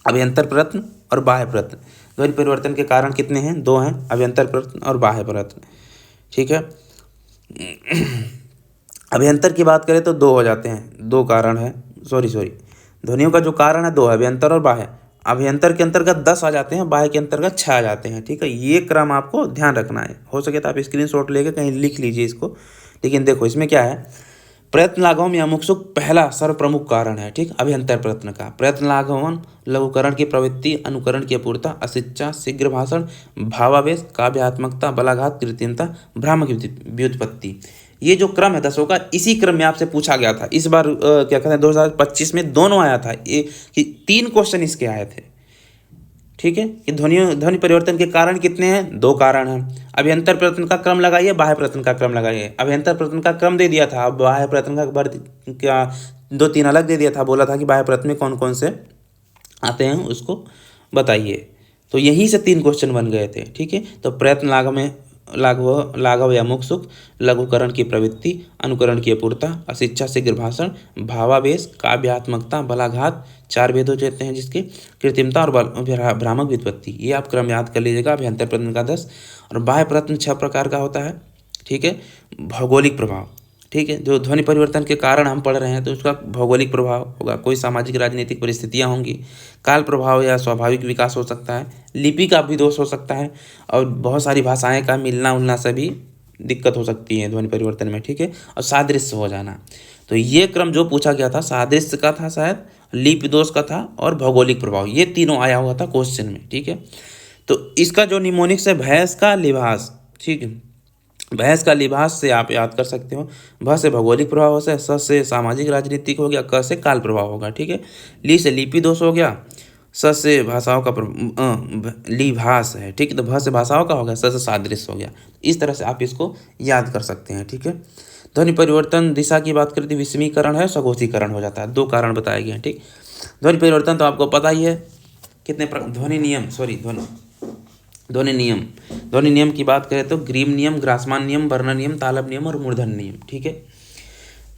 अभ्यंतर प्रयत्न और बाह्य प्रयत्न। ध्वनि परिवर्तन के कारण कितने हैं? 2 हैं, अभ्यंतर प्रयत्न और बाह्य प्रयत्न। ठीक है, अभ्यंतर की बात करें तो 2 हो जाते हैं, 2 कारण है, सॉरी ध्वनियों का जो कारण है 2 है, अभ्यंतर और बाह्य। अभ्यंतर के अंतर्गत 10 आ जाते हैं, बाह्य के अंतर्गत 6 आ जाते हैं। ठीक है, ये क्रम आपको ध्यान रखना है। हो सके तो आप स्क्रीनशॉट लेके कहीं लिख लीजिए इसको। लेकिन देखो इसमें क्या है, प्रयत्न लाघवम या मुक्सुक पहला सर्वप्रमुख कारण है। ठीक, अभ्यंतर प्रयत्न का प्रयत्न लाघवन लघुकरण की प्रवृत्ति, अनुकरण की अपूर्णता, अशिक्षा, शीघ्र भाषण, भावावेश, काव्यात्मकता, बलाघात, कृत्रिमता, भ्रामक व्युत्पत्ति। ये जो क्रम है 10 का, इसी क्रम में आपसे पूछा गया था इस बार। क्या कहते हैं 2025 में दोनों आया था, ये कि 3 क्वेश्चन इसके आए थे। ठीक है, कि ध्वनि परिवर्तन के कारण कितने हैं? 2 कारण हैं। अभ्यंतर प्रयत्न का क्रम लगाइए, बाह्य प्रयत्न का क्रम लगाइए। अभ्यंतर प्रयत्न का क्रम दे दिया था, अब बाह्य प्रयत्न का क्या 2-3 अलग दे दिया था, बोला था कि बाह्य प्रयत्न में कौन कौन से आते हैं उसको बताइए। तो यहीं से 3 क्वेश्चन बन गए थे। ठीक है, तो प्रयत्न लाघव या मुक्सुक, लघुकरण की प्रवृत्ति, अनुकरण की अपूर्णता, अशिक्षा, शीघ्र भाषण, भावावेश, काव्यात्मकता, बलाघात, 4 भेद हो जाते हैं जिसके, कृत्रिमता और भ्रामक व्युत्पत्ति। ये आप क्रम याद कर लीजिएगा। अभ्यंतर प्रयत्न का 10 और बाह्य प्रयत्न 6 प्रकार का होता है। ठीक है, भौगोलिक प्रभाव। ठीक है, जो ध्वनि परिवर्तन के कारण हम पढ़ रहे हैं तो उसका भौगोलिक प्रभाव होगा, कोई सामाजिक राजनीतिक परिस्थितियां होंगी, काल प्रभाव या स्वाभाविक विकास हो सकता है, लिपि का भी दोष हो सकता है, और बहुत सारी भाषाएं का मिलना उलना से भी दिक्कत हो सकती है ध्वनि परिवर्तन में। ठीक है, और सादृश्य हो जाना। तो ये क्रम जो पूछा गया था सादृश्य का था, शायद लिपि दोष का था, और भौगोलिक प्रभाव, ये तीनों आया हुआ था क्वेश्चन में। ठीक है, तो इसका जो निमोनिक्स है भैंस का लिबास। ठीक है, भैंस का लिबास से आप याद कर सकते हो। भ से भौगोलिक प्रभाव हो से, स से सामाजिक राजनीतिक हो गया, क से काल प्रभाव होगा। ठीक है, ली से लिपि दोष हो गया, स से भाषाओं का लिभास है। ठीक है, तो भ से भाषाओं का हो गया, स से सादृश्य हो गया। इस तरह से आप इसको याद कर सकते हैं। ठीक है, ध्वनि परिवर्तन दिशा की बात करते विषमीकरण है, सघोषीकरण हो जाता है। 2 कारण बताए गए हैं। ठीक, ध्वनि परिवर्तन तो आपको पता ही है कितने ध्वनि नियम, ध्वनि नियम की बात करें तो ग्रीम नियम, ग्रासमान नियम, वर्ण नियम, तालब नियम और मूर्धन्य नियम। ठीक है,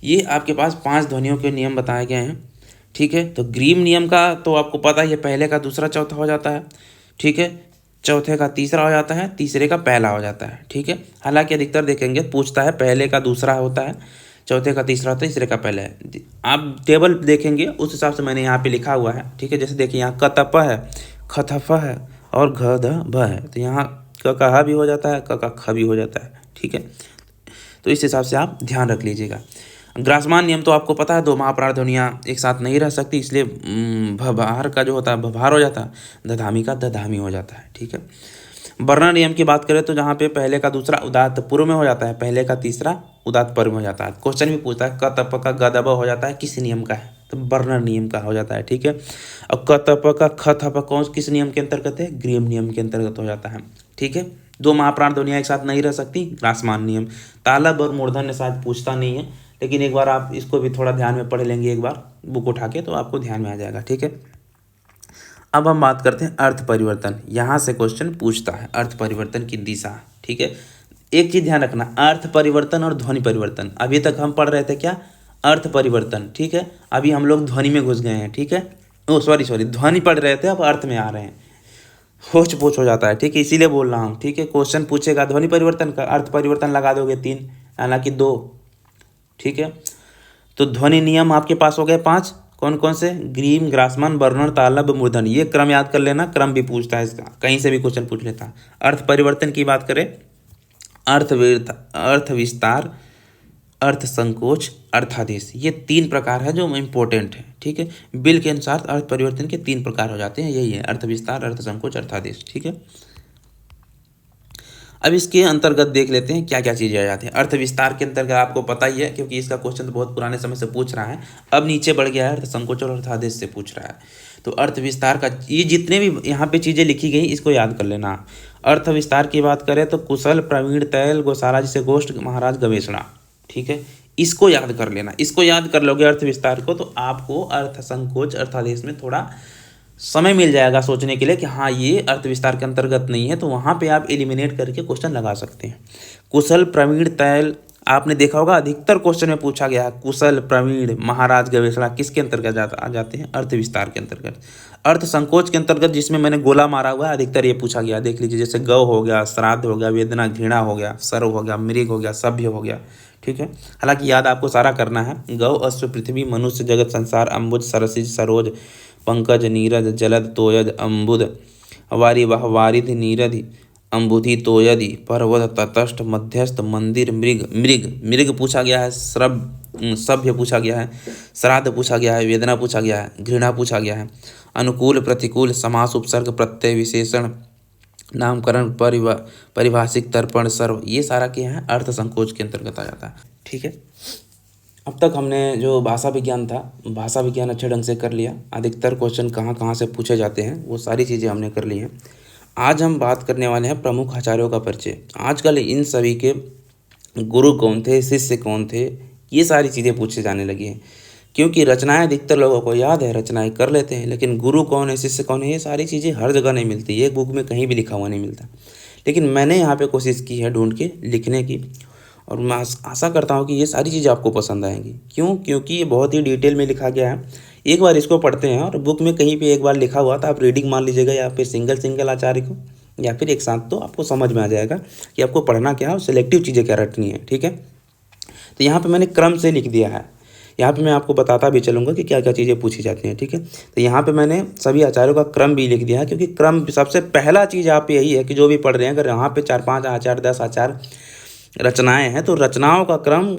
ये आपके पास 5 ध्वनियों के नियम बताए गए हैं। ठीक है, तो ग्रीम नियम का तो आपको पता ही है, पहले का दूसरा चौथा हो जाता है। ठीक है, चौथे का तीसरा हो जाता है, तीसरे का पहला हो जाता है। ठीक है, हालांकि अधिकतर देखेंगे पूछता है पहले का दूसरा होता है, चौथे का तीसरा होता है, तीसरे का पहला है। आप टेबल देखेंगे उस हिसाब से मैंने यहाँ पे लिखा हुआ है। ठीक है, जैसे देखिए यहाँ कतप है, खथफ है और घ ध भ है, तो यहाँ क का ह भी हो जाता है, क का ख भी हो जाता है। ठीक है, तो इस हिसाब से आप ध्यान रख लीजिएगा। ग्रासमान नियम तो आपको पता है, 2 महाप्राण ध्वनियाँ एक साथ नहीं रह सकती, इसलिए भभार का जो होता है भभार हो जाता है, दधामी का दधामी हो जाता है। ठीक है, वर्ण नियम की बात करें तो जहाँ पे पहले का दूसरा उदात्त पूर्व में हो जाता है, पहले का तीसरा उदात्त पर्व में हो जाता है। क्वेश्चन भी पूछता है क तप का ग द ब हो जाता है, किस नियम का है? तो वर्ण नियम का हो जाता है। ठीक है, और क तप का ख थप कौन किस नियम के अंतर्गत है? ग्रीम नियम के अंतर्गत हो जाता है। ठीक है, 2 महाप्राण ध्वनियाँ एक साथ नहीं रह सकती, ग्रासमान नियम। तालब और मूर्धन्य शायद पूछता नहीं है, लेकिन एक बार आप इसको भी थोड़ा ध्यान में पढ़ लेंगे, एक बार बुक उठा के, तो आपको ध्यान में आ जाएगा। ठीक है, अब हम बात करते हैं अर्थ परिवर्तन। यहाँ से क्वेश्चन पूछता है अर्थ परिवर्तन की दिशा। ठीक है, एक चीज ध्यान रखना, अर्थ परिवर्तन और ध्वनि परिवर्तन। अभी तक हम पढ़ रहे थे क्या? अर्थ परिवर्तन। ठीक है, अभी हम लोग ध्वनि में घुस गए हैं। ठीक है, ओ सॉरी ध्वनि पढ़ रहे थे, अब अर्थ में आ रहे हैं, होच पोच हो जाता है। ठीक है, इसीलिए बोल रहा हूँ। ठीक है, क्वेश्चन पूछेगा ध्वनि परिवर्तन का, अर्थ परिवर्तन लगा दोगे 3, हालांकि 2। ठीक है, तो ध्वनि नियम आपके पास हो गए 5, कौन कौन से? ग्रीम, ग्रासमान, वर्णन, तालब, मूर्धन। ये क्रम याद कर लेना, क्रम भी पूछता है इसका, कहीं से भी क्वेश्चन पूछ लेता है। अर्थ परिवर्तन की बात करें, अर्थ विस्तार, अर्थ संकोच, अर्थादेश, ये 3 प्रकार है जो इम्पोर्टेंट है। ठीक है, बिल के अनुसार अर्थ परिवर्तन के 3 प्रकार हो जाते हैं, यही है अर्थ विस्तार, अर्थ संकोच, अर्थादेश। ठीक है, अब इसके अंतर्गत देख लेते हैं क्या क्या चीज़ें आ जाती हैं। अर्थ विस्तार के अंतर्गत आपको पता ही है, क्योंकि इसका क्वेश्चन तो बहुत पुराने समय से पूछ रहा है, अब नीचे बढ़ गया है, अर्थ संकोच और अर्थादेश से पूछ रहा है। तो अर्थ विस्तार का ये जितने भी यहाँ पे चीज़ें लिखी गई इसको याद कर लेना। अर्थ विस्तार की बात करें तो कुशल, प्रवीण, तैल, गोसाला जिसे गोष्ठ, महाराज, गवेषणा। ठीक है, इसको याद कर लेना। इसको याद कर लोगे अर्थ विस्तार को, तो आपको अर्थ संकोच, अर्थादेश में थोड़ा समय मिल जाएगा सोचने के लिए कि हाँ ये अर्थ विस्तार के अंतर्गत नहीं है, तो वहाँ पे आप एलिमिनेट करके क्वेश्चन लगा सकते हैं। कुशल, प्रवीण, तैल, आपने देखा होगा अधिकतर क्वेश्चन में पूछा गया है, कुशल, प्रवीण, महाराज, गवेषणा किसके अंतर्गत आ जाते हैं? अर्थ विस्तार के अंतर्गत। अर्थ संकोच के अंतर्गत जिसमें मैंने गोला मारा हुआ है अधिकतर ये पूछा गया। देख लीजिए, जैसे गौ हो गया, श्राद्ध हो गया, वेदना घृणा हो गया, सर्व हो गया, मृग हो गया, सभ्य हो गया। ठीक है, हालांकि याद आपको सारा करना है। गौ, अश्व, पृथ्वी, मनुष्य, जगत, संसार, अम्बुज, सरसिज, सरोज, पंकज, नीरज, जलद, तोयज, अम्बुद, वारी, वाह, वारिधि, नीरधि, अम्बुधि, तोयधि, पर्वत, तटस्थ, मध्यस्थ, मंदिर, मृग। मृग पूछा गया है, सभ्य पूछा गया है, श्राद्ध पूछा गया है, वेदना पूछा गया है, घृणा पूछा गया है, अनुकूल, प्रतिकूल, समास, उपसर्ग, प्रत्यय, विशेषण, नामकरण, परिभाषिक, तर्पण, सर्व, ये सारा क्या है, अर्थ संकोच के अंतर्गत आ जाता है। ठीक है, अब तक हमने जो भाषा विज्ञान था, भाषा विज्ञान अच्छे ढंग से कर लिया। अधिकतर क्वेश्चन कहाँ कहाँ से पूछे जाते हैं वो सारी चीज़ें हमने कर ली हैं। आज हम बात करने वाले हैं प्रमुख आचार्यों का परिचय। आजकल इन सभी के गुरु कौन थे, शिष्य कौन थे, ये सारी चीज़ें पूछे जाने लगी हैं। क्योंकि रचनाएं अधिकतर लोगों को याद है, रचनाएं कर लेते हैं, लेकिन गुरु कौन है, शिष्य कौन है, ये सारी चीज़ें हर जगह नहीं मिलती, ये बुक में कहीं भी लिखा हुआ नहीं मिलता। लेकिन मैंने यहाँ पे कोशिश की है ढूंढ के लिखने की, और मैं आशा करता हूँ कि ये सारी चीज़ें आपको पसंद आएंगी। क्यों? क्योंकि ये बहुत ही डिटेल में लिखा गया है। एक बार इसको पढ़ते हैं और बुक में कहीं पे एक बार लिखा हुआ था, आप रीडिंग मान लीजिएगा, या फिर सिंगल आचार्य को, या फिर एक साथ, तो आपको समझ में आ जाएगा कि आपको पढ़ना क्या है और सिलेक्टिव चीज़ें क्या रटनी है। ठीक है, तो यहाँ पे मैंने क्रम से लिख दिया है। यहाँ पे मैं आपको बताता भी चलूँगा कि क्या क्या चीज़ें पूछी जाती हैं। ठीक है, तो यहाँ पे मैंने सभी आचार्यों का क्रम भी लिख दिया है, क्योंकि क्रम सबसे पहला चीज़ आप यही है कि जो भी पढ़ रहे हैं, अगर यहाँ पे 4-5 आचार्य, 10 आचार्य रचनाएं हैं, तो रचनाओं का क्रम,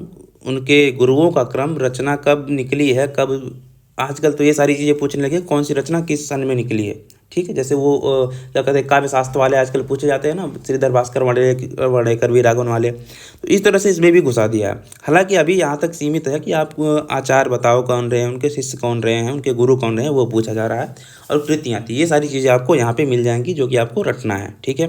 उनके गुरुओं का क्रम, रचना कब निकली है, कब, आजकल तो ये सारी चीज़ें पूछने लगे कौन सी रचना किस सन में निकली है। ठीक है, जैसे वो क्या कहते हैं, काव्य शास्त्र वाले आजकल पूछे जाते हैं ना, श्रीधर भास्कर वर्णेकर, वीरागन वाले, तो इस तरह से इसमें भी घुसा दिया है। हालांकि अभी यहाँ तक सीमित है कि आप आचार्य बताओ कौन रहे हैं, उनके शिष्य कौन रहे हैं, उनके गुरु कौन रहे हैं, वो पूछा जा रहा है। और कृतियाँ थी, ये सारी चीज़ें आपको यहाँ पर मिल जाएंगी जो कि आपको रटना है। ठीक है,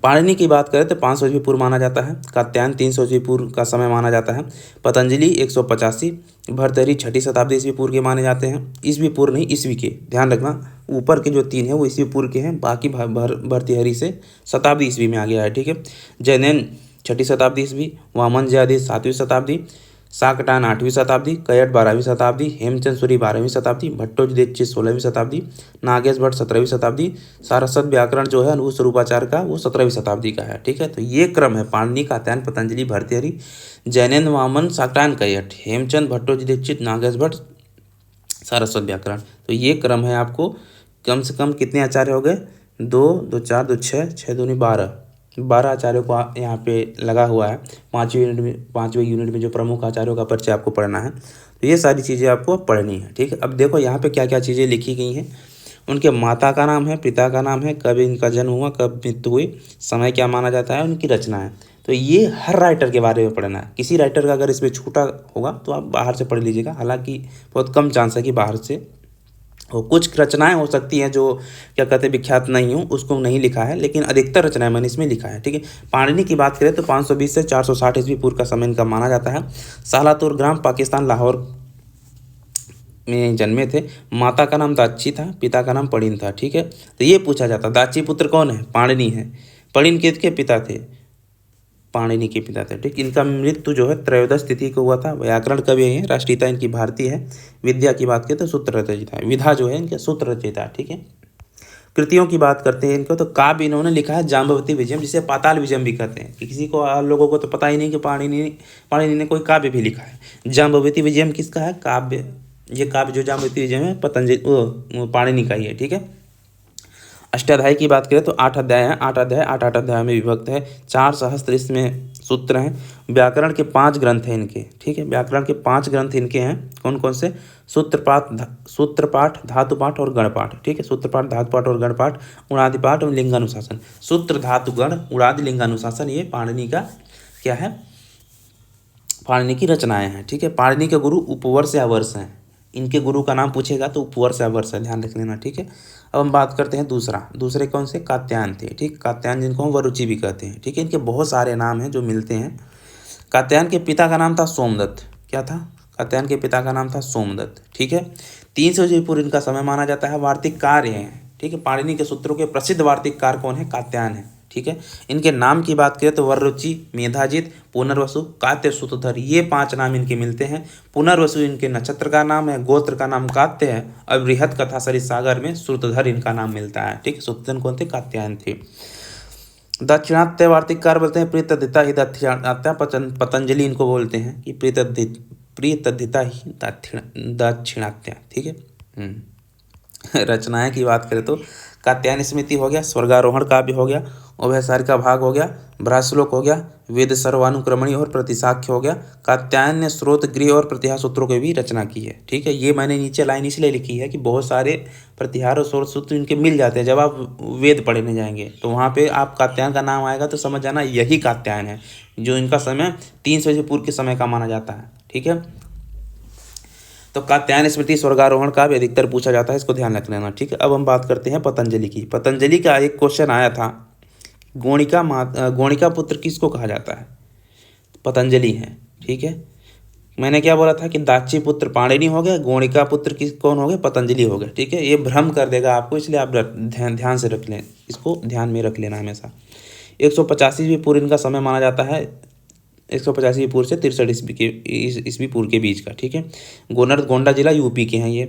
पाणिनि की बात करें तो 500 ईस्वी पूर्व माना जाता है। कात्यायन 300 ईस्वी पूर्व का समय माना जाता है। पतंजलि 185, भर्तृहरि 6ठी शताब्दी ईस्वी पूर्व के माने जाते हैं। ईस्वी पूर्व नहीं, ईस्वी के, ध्यान रखना, ऊपर के जो 3 हैं वो ईस्वी पूर्व के हैं, बाकी भर्तृहरि से शताब्दी ईस्वी में आ गया है। ठीक है, जैनन 6ठी शताब्दी ईस्वी, वामन जयादेव 7वीं शताब्दी, शाकटायन 8वीं शताब्दी, कयट 12वीं शताब्दी, हेमचंद सूरी 12वीं शताब्दी, भट्टोजी दीक्षित 16वीं शताब्दी, नागेश भट्ट 17वीं शताब्दी, सारस्वत व्याकरण जो है अनुभव स्वरूपाचार का, वो 17वीं शताब्दी का है। ठीक है, तो ये क्रम है, पाणिनि, कात्यायन, पतंजलि, भर्तृहरि, जैनेन्द्र, वामन, शाकटायन, कयट, हेमचंद, भट्टोजी दीक्षित, नागेश भट्ट, सारस्वत व्याकरण। तो ये क्रम है। आपको कम से कम कितने आचार्य हो गए? 2, 2 4, 2 6, 6 दूनी 12 आचार्यों को यहाँ पे लगा हुआ है। 5वें यूनिट में जो प्रमुख आचार्यों का परिचय आपको पढ़ना है, तो ये सारी चीज़ें आपको पढ़नी है। ठीक है, अब देखो यहाँ पे क्या क्या चीज़ें लिखी गई हैं। उनके माता का नाम है, पिता का नाम है, कब इनका जन्म हुआ, कब मृत्यु हुई, समय क्या माना जाता है, उनकी रचना है। तो ये हर राइटर के बारे में पढ़ना है। किसी राइटर का अगर इसमें छूटा होगा तो आप बाहर से पढ़ लीजिएगा, हालांकि बहुत कम चांस है कि बाहर से हो। कुछ रचनाएं हो सकती हैं जो क्या कहते हैं विख्यात नहीं हो, उसको नहीं लिखा है, लेकिन अधिकतर रचनाएं मैंने इसमें लिखा है। ठीक है, पाणिनि की बात करें तो 520 से 460 ईस्वी पूर्व का समय इनका माना जाता है। सालातुर ग्राम, पाकिस्तान, लाहौर में जन्मे थे। माता का नाम दाची था, पिता का नाम पड़िन था। ठीक है, तो ये पूछा जाता, दाची पुत्र कौन है? पाणिनि है। पड़िन किसके पिता थे? पाणिनि के पिता थे। ठीक, इनका मृत्यु जो है त्रयोदश तिथि को हुआ था। व्याकरण कवि है, राष्ट्रीयता इनकी भारतीय है। विद्या की बात करें तो सूत्र रचयिता है। विधा जो है इनके सूत्र रचयिता। ठीक है, कृतियों की बात करते हैं इनको, तो काव्य इन्होंने लिखा है जाम्बवती विजयम, जिसे पाताल विजयम भी कहते हैं। किसी को लोगों को तो पता ही नहीं कि पाणिनि ने कोई काव्य भी लिखा है। जाम्बवती विजयम किसका है? काव्य। ये काव्य जो जाम्बवती विजयम है पतंजलि पाणिनि का ही है। ठीक है, अष्टाध्यायी की बात करें तो 8 अध्याय हैं। 8 अध्याय में विभक्त है। 4 सहस्त्र इसमें सूत्र हैं। व्याकरण के 5 ग्रंथ हैं इनके। ठीक है, व्याकरण के 5 ग्रंथ इनके हैं। कौन कौन से? सूत्रपाठ, धातुपाठ और गणपाठ। ठीक है, सूत्रपाठ, धातुपाठ और गणपाठ, उणादिपाठ और लिंगानुशासन। सूत्र, धातु, गण, उणादि, लिंगानुशासन, ये पाणिनि का क्या है? पाणिनि की रचनाएं हैं। ठीक है, पाणिनि के गुरु उपवर्ष या वर्ष हैं। इनके गुरु का नाम पूछेगा तो उपवर्ष या वर्ष है, ध्यान रख लेना। ठीक है, अब हम बात करते हैं दूसरे कौन से? कात्यायन थे। ठीक, कात्यायन जिनको हम वरुचि भी कहते हैं। ठीक है, इनके बहुत सारे नाम हैं जो मिलते हैं। कात्यायन के पिता का नाम था सोमदत्त। क्या था? कात्यायन के पिता का नाम था सोमदत्त। ठीक है, 300 ईस्वी पूर्व इनका समय माना जाता है। वार्तिक कार्य हैं। ठीक है, पाणिनि के सूत्रों के प्रसिद्ध वार्तिक कार कौन है? कात्यायन है। ठीक है। इनके नाम की बात करें तो वररुचि, मेधाजित, पुनर्वसु, कात्य, सूत्रधर, ये 5 नाम इनके मिलते हैं। पुनर्वसु इनके नक्षत्र का नाम है, गोत्र का नाम कात्य है और बृहत कथा सरित सागर में सूत्रधर इनका नाम मिलता है, ठीक है। सूत्रधर कौन थे? कात्यायन थे। दक्षिणात्य वार्तिककार बोलते हैं प्रीतद्धिता ही दक्षिणात्य, पतंजलि इनको बोलते हैं कि प्रीतद्धिता ही दक्षिणात्य, ठीक है। रचनाएं की बात करें तो कात्यायन स्मृति हो गया, स्वर्गारोहण काव्य हो गया, उभयसारी का भाग हो गया, बृहश्लोक हो गया, वेद सर्वानुक्रमणी और प्रतिसाख्य हो गया। कात्यायन ने स्रोत गृह और प्रतिहार सूत्रों की भी रचना की है, ठीक है। ये मैंने नीचे लाइन इसलिए लिखी है कि बहुत सारे प्रतिहार और स्रोत सूत्र इनके मिल जाते हैं। जब आप वेद पढ़ने जाएंगे तो वहाँ पे आप कात्यायन का नाम आएगा तो समझ जाना यही कात्यायन है, जो इनका समय 300 ईसा पूर्व के समय का माना जाता है, ठीक है। तो कात्यायन स्मृति स्वर्गारोहण का भी अधिकतर पूछा जाता है, इसको ध्यान रख लेना, ठीक है। अब हम बात करते हैं पतंजलि की। पतंजलि का एक क्वेश्चन आया था, गोणिका पुत्र किसको कहा जाता है? पतंजलि है, ठीक है। मैंने क्या बोला था कि दाक्षी पुत्र पाणिनि हो गया, गोणिका पुत्र कौन हो गया? पतंजलि हो गया, ठीक है। ये भ्रम कर देगा आपको, इसलिए आप ध्यान से रख लें, इसको ध्यान में रख लेना हमेशा। 185 पूर्व इनका समय माना जाता है, 185 पूर्व से 63 ईस्वी पूर्व के बीच का, ठीक है। गोंडा जिला यूपी के हैं ये।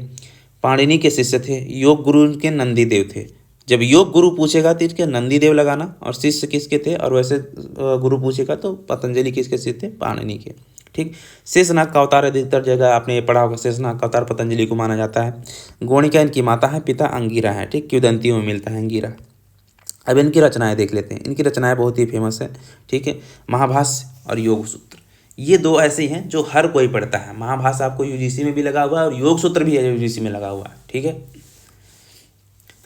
पाणिनि के शिष्य थे, योग गुरु इनके नंदी देव थे। जब योग गुरु पूछेगा तो इसके नंदी देव लगाना, और शिष्य किसके थे, और वैसे गुरु पूछेगा तो पतंजलि किसके शिष्य थे? पाणिनि के, ठीक। शेषनाग का अवतार अधिकतर जगह आपने ये पढ़ा होगा, शेषनाग का अवतार पतंजलि को माना जाता है। गोणिका इनकी माता है, पिता अंगिरा है, ठीक। किंवदंतियों में मिलता है अंगिरा। अब इनकी रचनाएं देख लेते हैं। इनकी रचनाएं बहुत ही फेमस है, ठीक है। महाभाष्य और योग सूत्र, ये दो ऐसे हैं जो हर कोई पढ़ता है। महाभाष्य आपको यूजीसी में भी लगा हुआ है और योग सूत्र भी यूजीसी में लगा हुआ है, ठीक है।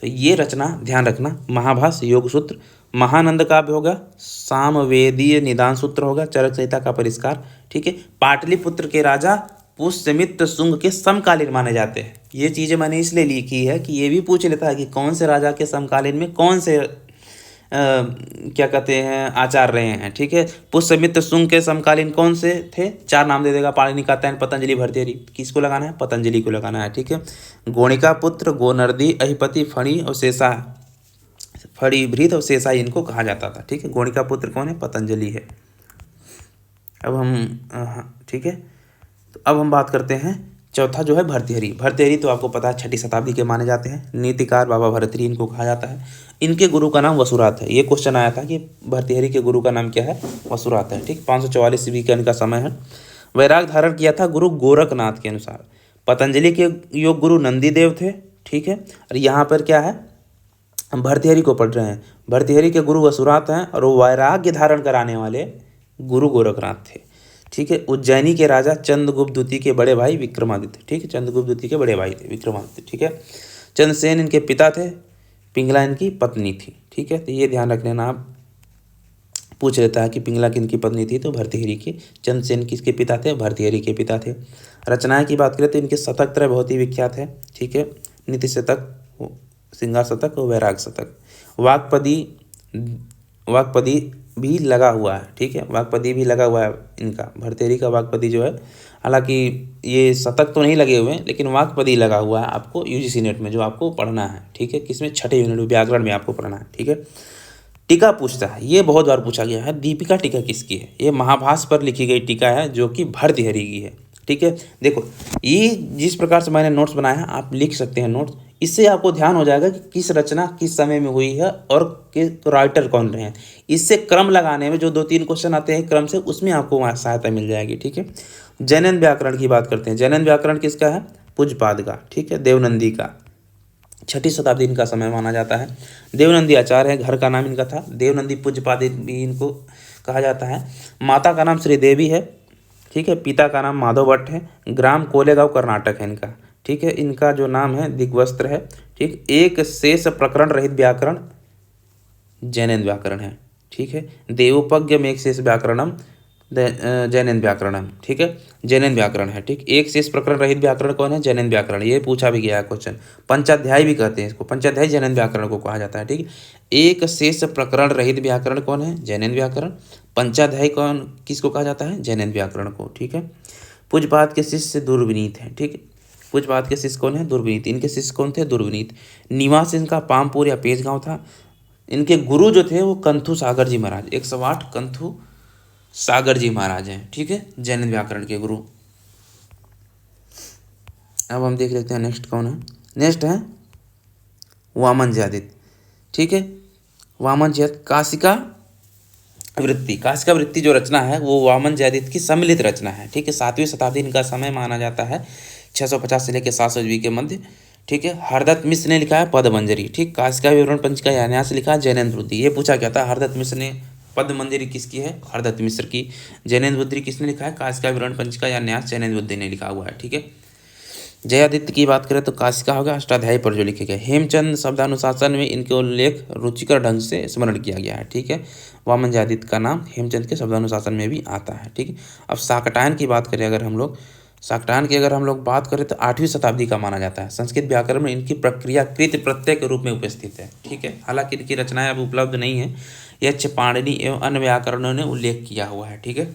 तो ये रचना ध्यान रखना, महाभाष्य, योग सूत्र। महानंद काव्य होगा, सामवेदीय निदान सूत्र होगा, चरक संहिता का परिष्कार, ठीक है। पाटलिपुत्र के राजा पुष्यमित्र शुंग के समकालीन माने जाते हैं। ये चीज़ें मैंने इसलिए लिखी है कि ये भी पूछ लेता है कि कौन से राजा के समकालीन में कौन से क्या कहते हैं आचार्य रहे हैं, ठीक है। पुष्यमित्र शुंग के समकालीन कौन से थे? 4 नाम दे देगा, पाणिनि, कात्यायन, पतंजलि, भर्तृहरि। किसको लगाना है? पतंजलि को लगाना है, ठीक है। गोणिका पुत्र, गोनर्दी, अहिपति, फणी और शेषा, फणी, भृत और शेषा इनको कहा जाता था, ठीक है। गोणिका पुत्र कौन है? पतंजलि है। अब हम ठीक है, तो अब हम बात करते हैं चौथा जो है भर्तृहरि। भर्तृहरि तो आपको पता है 6ठी शताब्दी के माने जाते हैं। नीतिकार बाबा भर्तृहरि इनको कहा जाता है। इनके गुरु का नाम वसुरात है। ये क्वेश्चन आया था कि भर्तृहरि के गुरु का नाम क्या है? वसुरात है, ठीक। 544 ईस्वी का इनका समय है। वैराग धारण किया था गुरु गोरखनाथ के अनुसार। पतंजलि के योग गुरु नंदीदेव थे, ठीक है। और यहाँ पर क्या है, हम भर्तृहरि को पढ़ रहे हैं। भर्तृहरि के गुरु वसुरात हैं और वो वैराग्य धारण कराने वाले गुरु गोरखनाथ थे, ठीक है। उज्जैनी के राजा चंद्रगुप्त द्वितीय के बड़े भाई विक्रमादित्य, ठीक है। चंद्रगुप्त द्वितीय के बड़े भाई थे विक्रमादित्य, ठीक है। चंद्रसेन इनके पिता थे, पिंगला इनकी पत्नी थी, ठीक है। तो ये ध्यान रख लेना, आप पूछ लेता है कि पिंगला किनकी पत्नी थी, तो भर्तृहरि की। चंद्रसेन किसके पिता थे? भर्तृहरि के पिता थे। रचनाएं की बात करें तो इनके शतक त्रय बहुत ही विख्यात है, ठीक है। नीति शतक, श्रृंगार शतक और वैराग शतक। वाक्पदी भी लगा हुआ है, ठीक है। वाक्पदी भी लगा हुआ है इनका, भर्तृहरि का वाक्पदी जो है। हालांकि ये शतक तो नहीं लगे हुए हैं, लेकिन वाक्पदी लगा हुआ है आपको यूजीसी नेट में, जो आपको पढ़ना है, ठीक है। किसमें? 6ठे यूनिट में, व्याकरण में आपको पढ़ना है, ठीक है। टीका पूछता है, ये बहुत बार पूछा गया है। दीपिका टीका किसकी है? ये महाभाष्य पर लिखी गई टीका है, जो कि भर्तृहरि की है, ठीक है। देखो, ये जिस प्रकार से मैंने नोट्स बनाया है, आप लिख सकते हैं नोट्स। इससे आपको ध्यान हो जाएगा कि किस रचना किस समय में हुई है और किस राइटर कौन रहे हैं। इससे क्रम लगाने में जो 2-3 क्वेश्चन आते हैं क्रम से, उसमें आपको सहायता मिल जाएगी, ठीक है। जैनन व्याकरण की बात करते हैं। जैनन व्याकरण किसका है? पूज्यपाद का, ठीक है। देवनंदी का, 6ठी शताब्दी इनका समय माना जाता है। देवनंदी आचार्य है, घर का नाम इनका था। देवनंदी पूज्यपाद भी इनको कहा जाता है। माता का नाम श्रीदेवी है, ठीक है। पिता का नाम माधव भट्ट है। ग्राम कोलेगांव कर्नाटक है इनका, ठीक है। इनका जो नाम है दिग्वस्त्र है, ठीक। एक शेष प्रकरण रहित व्याकरण जैनन व्याकरण है, ठीक है। देवोपज्ञ में एक शेष व्याकरणम जैनन व्याकरणम, ठीक है। जैनन व्याकरण है, ठीक। एक शेष प्रकरण रहित व्याकरण कौन है? जैनन व्याकरण। ये पूछा भी गया है क्वेश्चन। पंचाध्याय भी कहते हैं इसको, पंचाध्याय जैनन व्याकरण को कहा जाता है, ठीक। एक शेष प्रकरण रहित व्याकरण कौन है? जैनन व्याकरण। पंचाध्याय कौन किसको कहा जाता है? जैनन व्याकरण को, ठीक है। पूज्यपाद के शिष्य दुर्विनीत हैं, ठीक है। पूज्यपाद के शिष्य कौन है? दुर्विनीत। इनके शिष्य कौन थे? दुर्विनीत। निवास इनका पामपुर या पेजगांव था। इनके गुरु जो थे वो कंथु सागर जी महाराज, 108 कंथु सागर जी महाराज हैं, ठीक है, जैन व्याकरण के गुरु। अब हम देख लेते हैं नेक्स्ट कौन है। नेक्स्ट है वामन जयादित्य, ठीक है। वामन जयादित्य काशिका वृत्ति, काशिका वृत्ति जो रचना है वो वामन जयादित्य की सम्मिलित रचना है, ठीक है। 7वीं शताब्दी इनका समय माना जाता है, 650 से लेकर 700 ईस्वी के मध्य, ठीक है। हरदत्त मिश्र ने लिखा है पदमंजरी, ठीक। काशिका विवरण पंचिका या न्यास लिखा है जैनेन्द्र बुद्धि। ये पूछा क्या था, हरदत्त मिश्र ने पदमंजरी किसकी है, हरदत्त मिश्र की। जैनेन्द्र बुद्धि किसने लिखा है, काशिका विवरण पंचिका या न्यास जैनेन्द्र बुद्धि ने लिखा हुआ है, ठीक है। जयादित्य की बात करें तो काशिका होगा, अष्टाध्यायी पर जो लिखे गए। हेमचंद शब्दानुशासन में इनके उल्लेख रुचिकर ढंग से स्मरण किया गया है, ठीक है। वामन जयादित्य का नाम हेमचंद के शब्दानुशासन में भी आता है, ठीक है। अब शाकटायन की बात करें अगर हम लोग, शाकटायन की अगर हम लोग बात करें तो 8वीं शताब्दी का माना जाता है। संस्कृत व्याकरण में इनकी प्रक्रियाकृत प्रत्यय के रूप में उपस्थित है, ठीक है। हालांकि इनकी रचनाएं अब उपलब्ध नहीं है, यह पाणिनि एवं अन्य व्याकरणों ने उल्लेख किया हुआ है, ठीक है।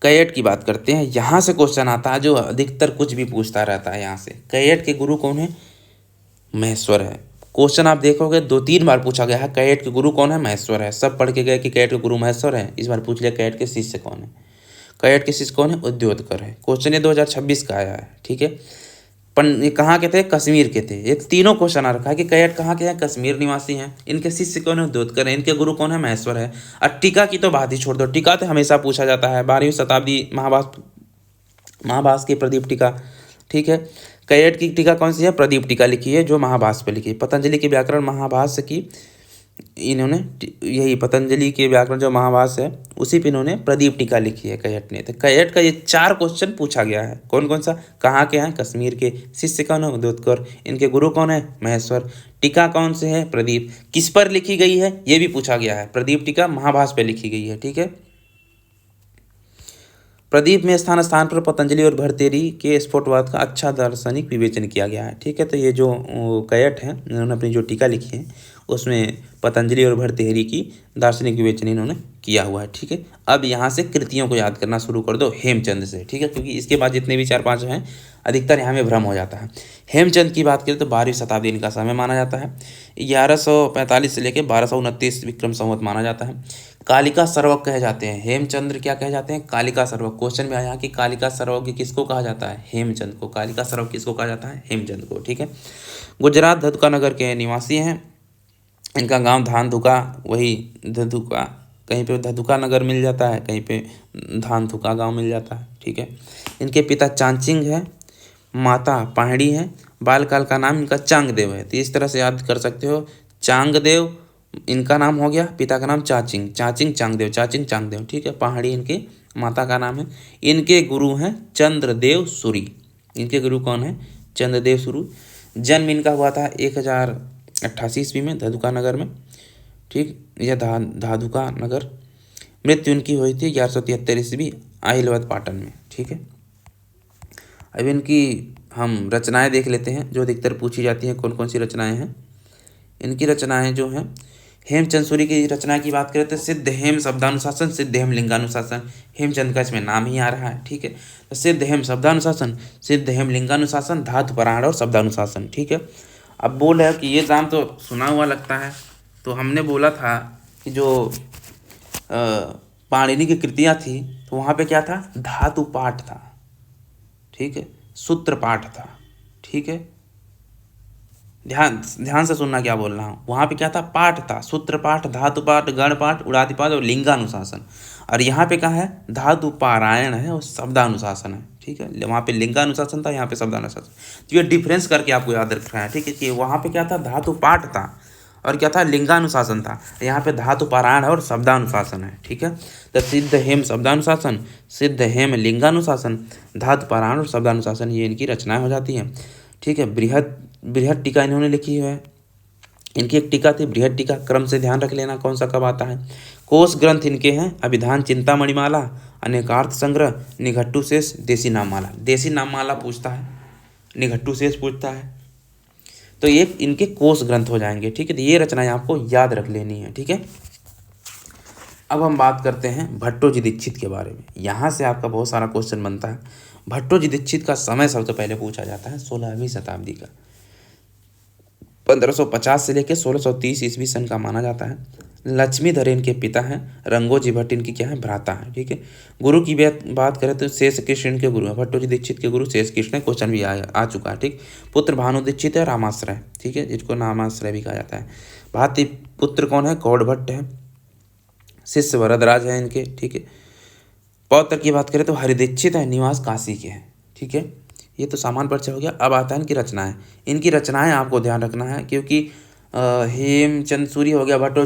कैयट की बात करते हैं, यहाँ से क्वेश्चन आता है जो अधिकतर कुछ भी पूछता रहता है। यहाँ से कैयट के गुरु कौन है, महेश्वर है। क्वेश्चन आप देखोगे 2-3 बार पूछा गया है कैयट के गुरु कौन है, महेश्वर है। सब पढ़ के गए कि कैयट के गुरु महेश्वर है, इस बार पूछ लिया कैयट के शिष्य कौन है। कैयट के शिष्य कौन है, उद्योतकर है। क्वेश्चन ये 2026 का आया है, ठीक है। ये कहाँ के थे, कश्मीर के थे। ये तीनों क्वेश्चन आ रखा है कि कैयट कहाँ के हैं, कश्मीर निवासी हैं। इनके शिष्य कौन है, उद्योतकर है। इनके गुरु कौन है, महेश्वर है। और टीका की तो बात ही छोड़ दो, टीका तो हमेशा पूछा जाता है। 12वीं शताब्दी महाभास की प्रदीप टीका, ठीक है। कैयट की टीका कौन सी है, प्रदीप टीका लिखी है जो महाभास पे लिखी है। पतंजलि के व्याकरण महाभास की इन्होंने, यही पतंजलि के व्याकरण जो महाभास है उसी पे इन्होंने प्रदीप टीका लिखी है कैयट ने। तो कैयट का ये 4 क्वेश्चन पूछा गया है। कौन कौन सा, कहाँ के हैं, कश्मीर के। शिष्य कौन है, उद्योतकर। इनके गुरु कौन है, महेश्वर। टीका कौन से है, प्रदीप। किस पर लिखी गई है ये भी पूछा गया है। प्रदीप टीका महाभास पे लिखी गई है, ठीक है। प्रदीप में स्थान स्थान पर पतंजलि और भर्तृहरि के स्फोटवाद का अच्छा दार्शनिक विवेचन किया गया है, ठीक है। तो ये जो कैयट है इन्होंने अपनी जो टीका लिखी है उसमें पतंजलि और भर्तृहरि की दार्शनिक विवेचन इन्होंने किया हुआ है, ठीक है। अब यहाँ से कृतियों को याद करना शुरू कर दो हेमचंद से, ठीक है, क्योंकि इसके बाद जितने भी 4-5 हैं अधिकतर यहाँ में भ्रम हो जाता है। हेमचंद की बात करें तो 12वीं शताब्दी इनका समय माना जाता है। 1145 से लेकर 1229 विक्रम संवत माना जाता है। कालिका सर्वक कहे जाते हैं हेमचंद्र, क्या कहे जाते हैं, कालिका सर्वक। क्वेश्चन में आया कि कालिका सर्वक किसको कहा जाता है, हेमचंद को। कालिका सर्वक किसको कहा जाता है, हेमचंद को, ठीक है। गुजरात धधुका नगर के निवासी हैं। इनका गांव धानधुका, वही धधुका, कहीं पे धधुका नगर मिल जाता है, कहीं पे धानधुका गांव मिल जाता है, ठीक है। इनके पिता चांचिंग है, माता पाहड़ी है। बालकाल का नाम इनका चांगदेव है। तो इस तरह से याद कर सकते हो, चांगदेव इनका नाम हो गया, पिता का नाम चाचिंग, चाचिंग चांगदेव, चाचिंग चांगदेव, ठीक है। पहाड़ी इनके माता का नाम है। इनके गुरु हैं चंद्रदेव सूरी। इनके गुरु कौन है, चंद्रदेव सूरी। जन्म इनका हुआ था 1088 ईस्वी में धधुका नगर में, ठीक, यह धाधुका नगर। मृत्यु इनकी हुई थी 1173 ईस्वी आहिलवद पाटन में, ठीक है। अब इनकी हम रचनाएं देख लेते हैं जो अधिकतर पूछी जाती हैं। कौन कौन सी रचनाएं हैं इनकी, रचनाएं जो हैं हेमचंद सूरी की रचना की बात करें तो सिद्ध हेम शब्दानुशासन, सिद्ध हेम लिंगानुशासन। हेमचंद का इसमें नाम ही आ रहा है, ठीक है। तो सिद्ध हेम शब्दानुशासन, सिद्ध हेम लिंगानुशासन, धातु परायण और शब्दानुशासन, ठीक है। अब बोल है कि ये नाम तो सुना हुआ लगता है, तो हमने बोला था कि जो पाणिनि की कृतियाँ थी तो वहाँ पे क्या था, धातु पाठ था, ठीक है, सूत्र पाठ था, ठीक है। ध्यान से सुनना क्या बोल रहा हूँ। वहाँ पे क्या था, पाठ था, सूत्र पाठ, धातु पाठ, गण पाठ, उड़ाति पाठ और लिंगानुशासन। और यहाँ पे क्या है, धातु पारायण है और शब्दानुशासन है, ठीक है। वहाँ पे लिंगानुशासन था, यहाँ पे शब्दानुशासन। तो ये डिफरेंस करके आपको याद रखना है, ठीक है, कि वहाँ पे क्या था, धातु पाठ था और क्या था, लिंगानुशासन था। यहाँ पे धातु पारायण और शब्दानुशासन है, ठीक है। तो सिद्ध हेम शब्दानुशासन, सिद्ध हेम लिंगानुशासन, धातु पारायण और शब्दानुशासन, ये इनकी रचनाएं हो जाती हैं, ठीक है। बृहद टीका इन्होंने लिखी है। इनकी एक टीका थी बृहद टीका, क्रम से ध्यान रख लेना कौन सा कब आता है। कोश ग्रंथ इनके हैं अभिधान चिंतामणिमाला, अनेकार्थ संग्रह, निघट्टू शेष, देसी नाममाला। देसी नाममाला पूछता है, निघट्टू शेष पूछता है, तो ये इनके कोश ग्रंथ हो जाएंगे, ठीक है। तो ये रचनाएं आपको याद रख लेनी है, ठीक है। अब हम बात करते हैं भट्टोजी दीक्षित के बारे में। यहाँ से आपका बहुत सारा क्वेश्चन बनता है। भट्टोजी दीक्षित का समय सबसे पहले पूछा जाता है 16वीं शताब्दी का। 1550 से लेकर 1630 ईस्वी सन का माना जाता है। लक्ष्मीधर इनके पिता हैं, रंगोजी भट्ट इनकी क्या है, भ्राता है। ठीक है, गुरु की बात करें तो शेष कृष्ण इनके गुरु हैं। भट्टोजी दीक्षित के गुरु शेष कृष्ण है, क्वेश्चन भी आ चुका है। ठीक, पुत्र भानु दीक्षित है, रामाश्रय, ठीक है, जिसको नामाश्रय भी कहा जाता है। भाती पुत्र कौन है, गौड़ भट्ट है। शिष्य वरदराज है इनके। ठीक है, पौत्र की बात करें तो हरिदीक्षित है, निवास काशी के हैं। ठीक है, ये तो सामान्य परिचय हो गया। अब आता है इनकी रचनाएं। इनकी रचनाएं आपको ध्यान रखना है, क्योंकि हेमचंद सूरी हो गया, भट्टो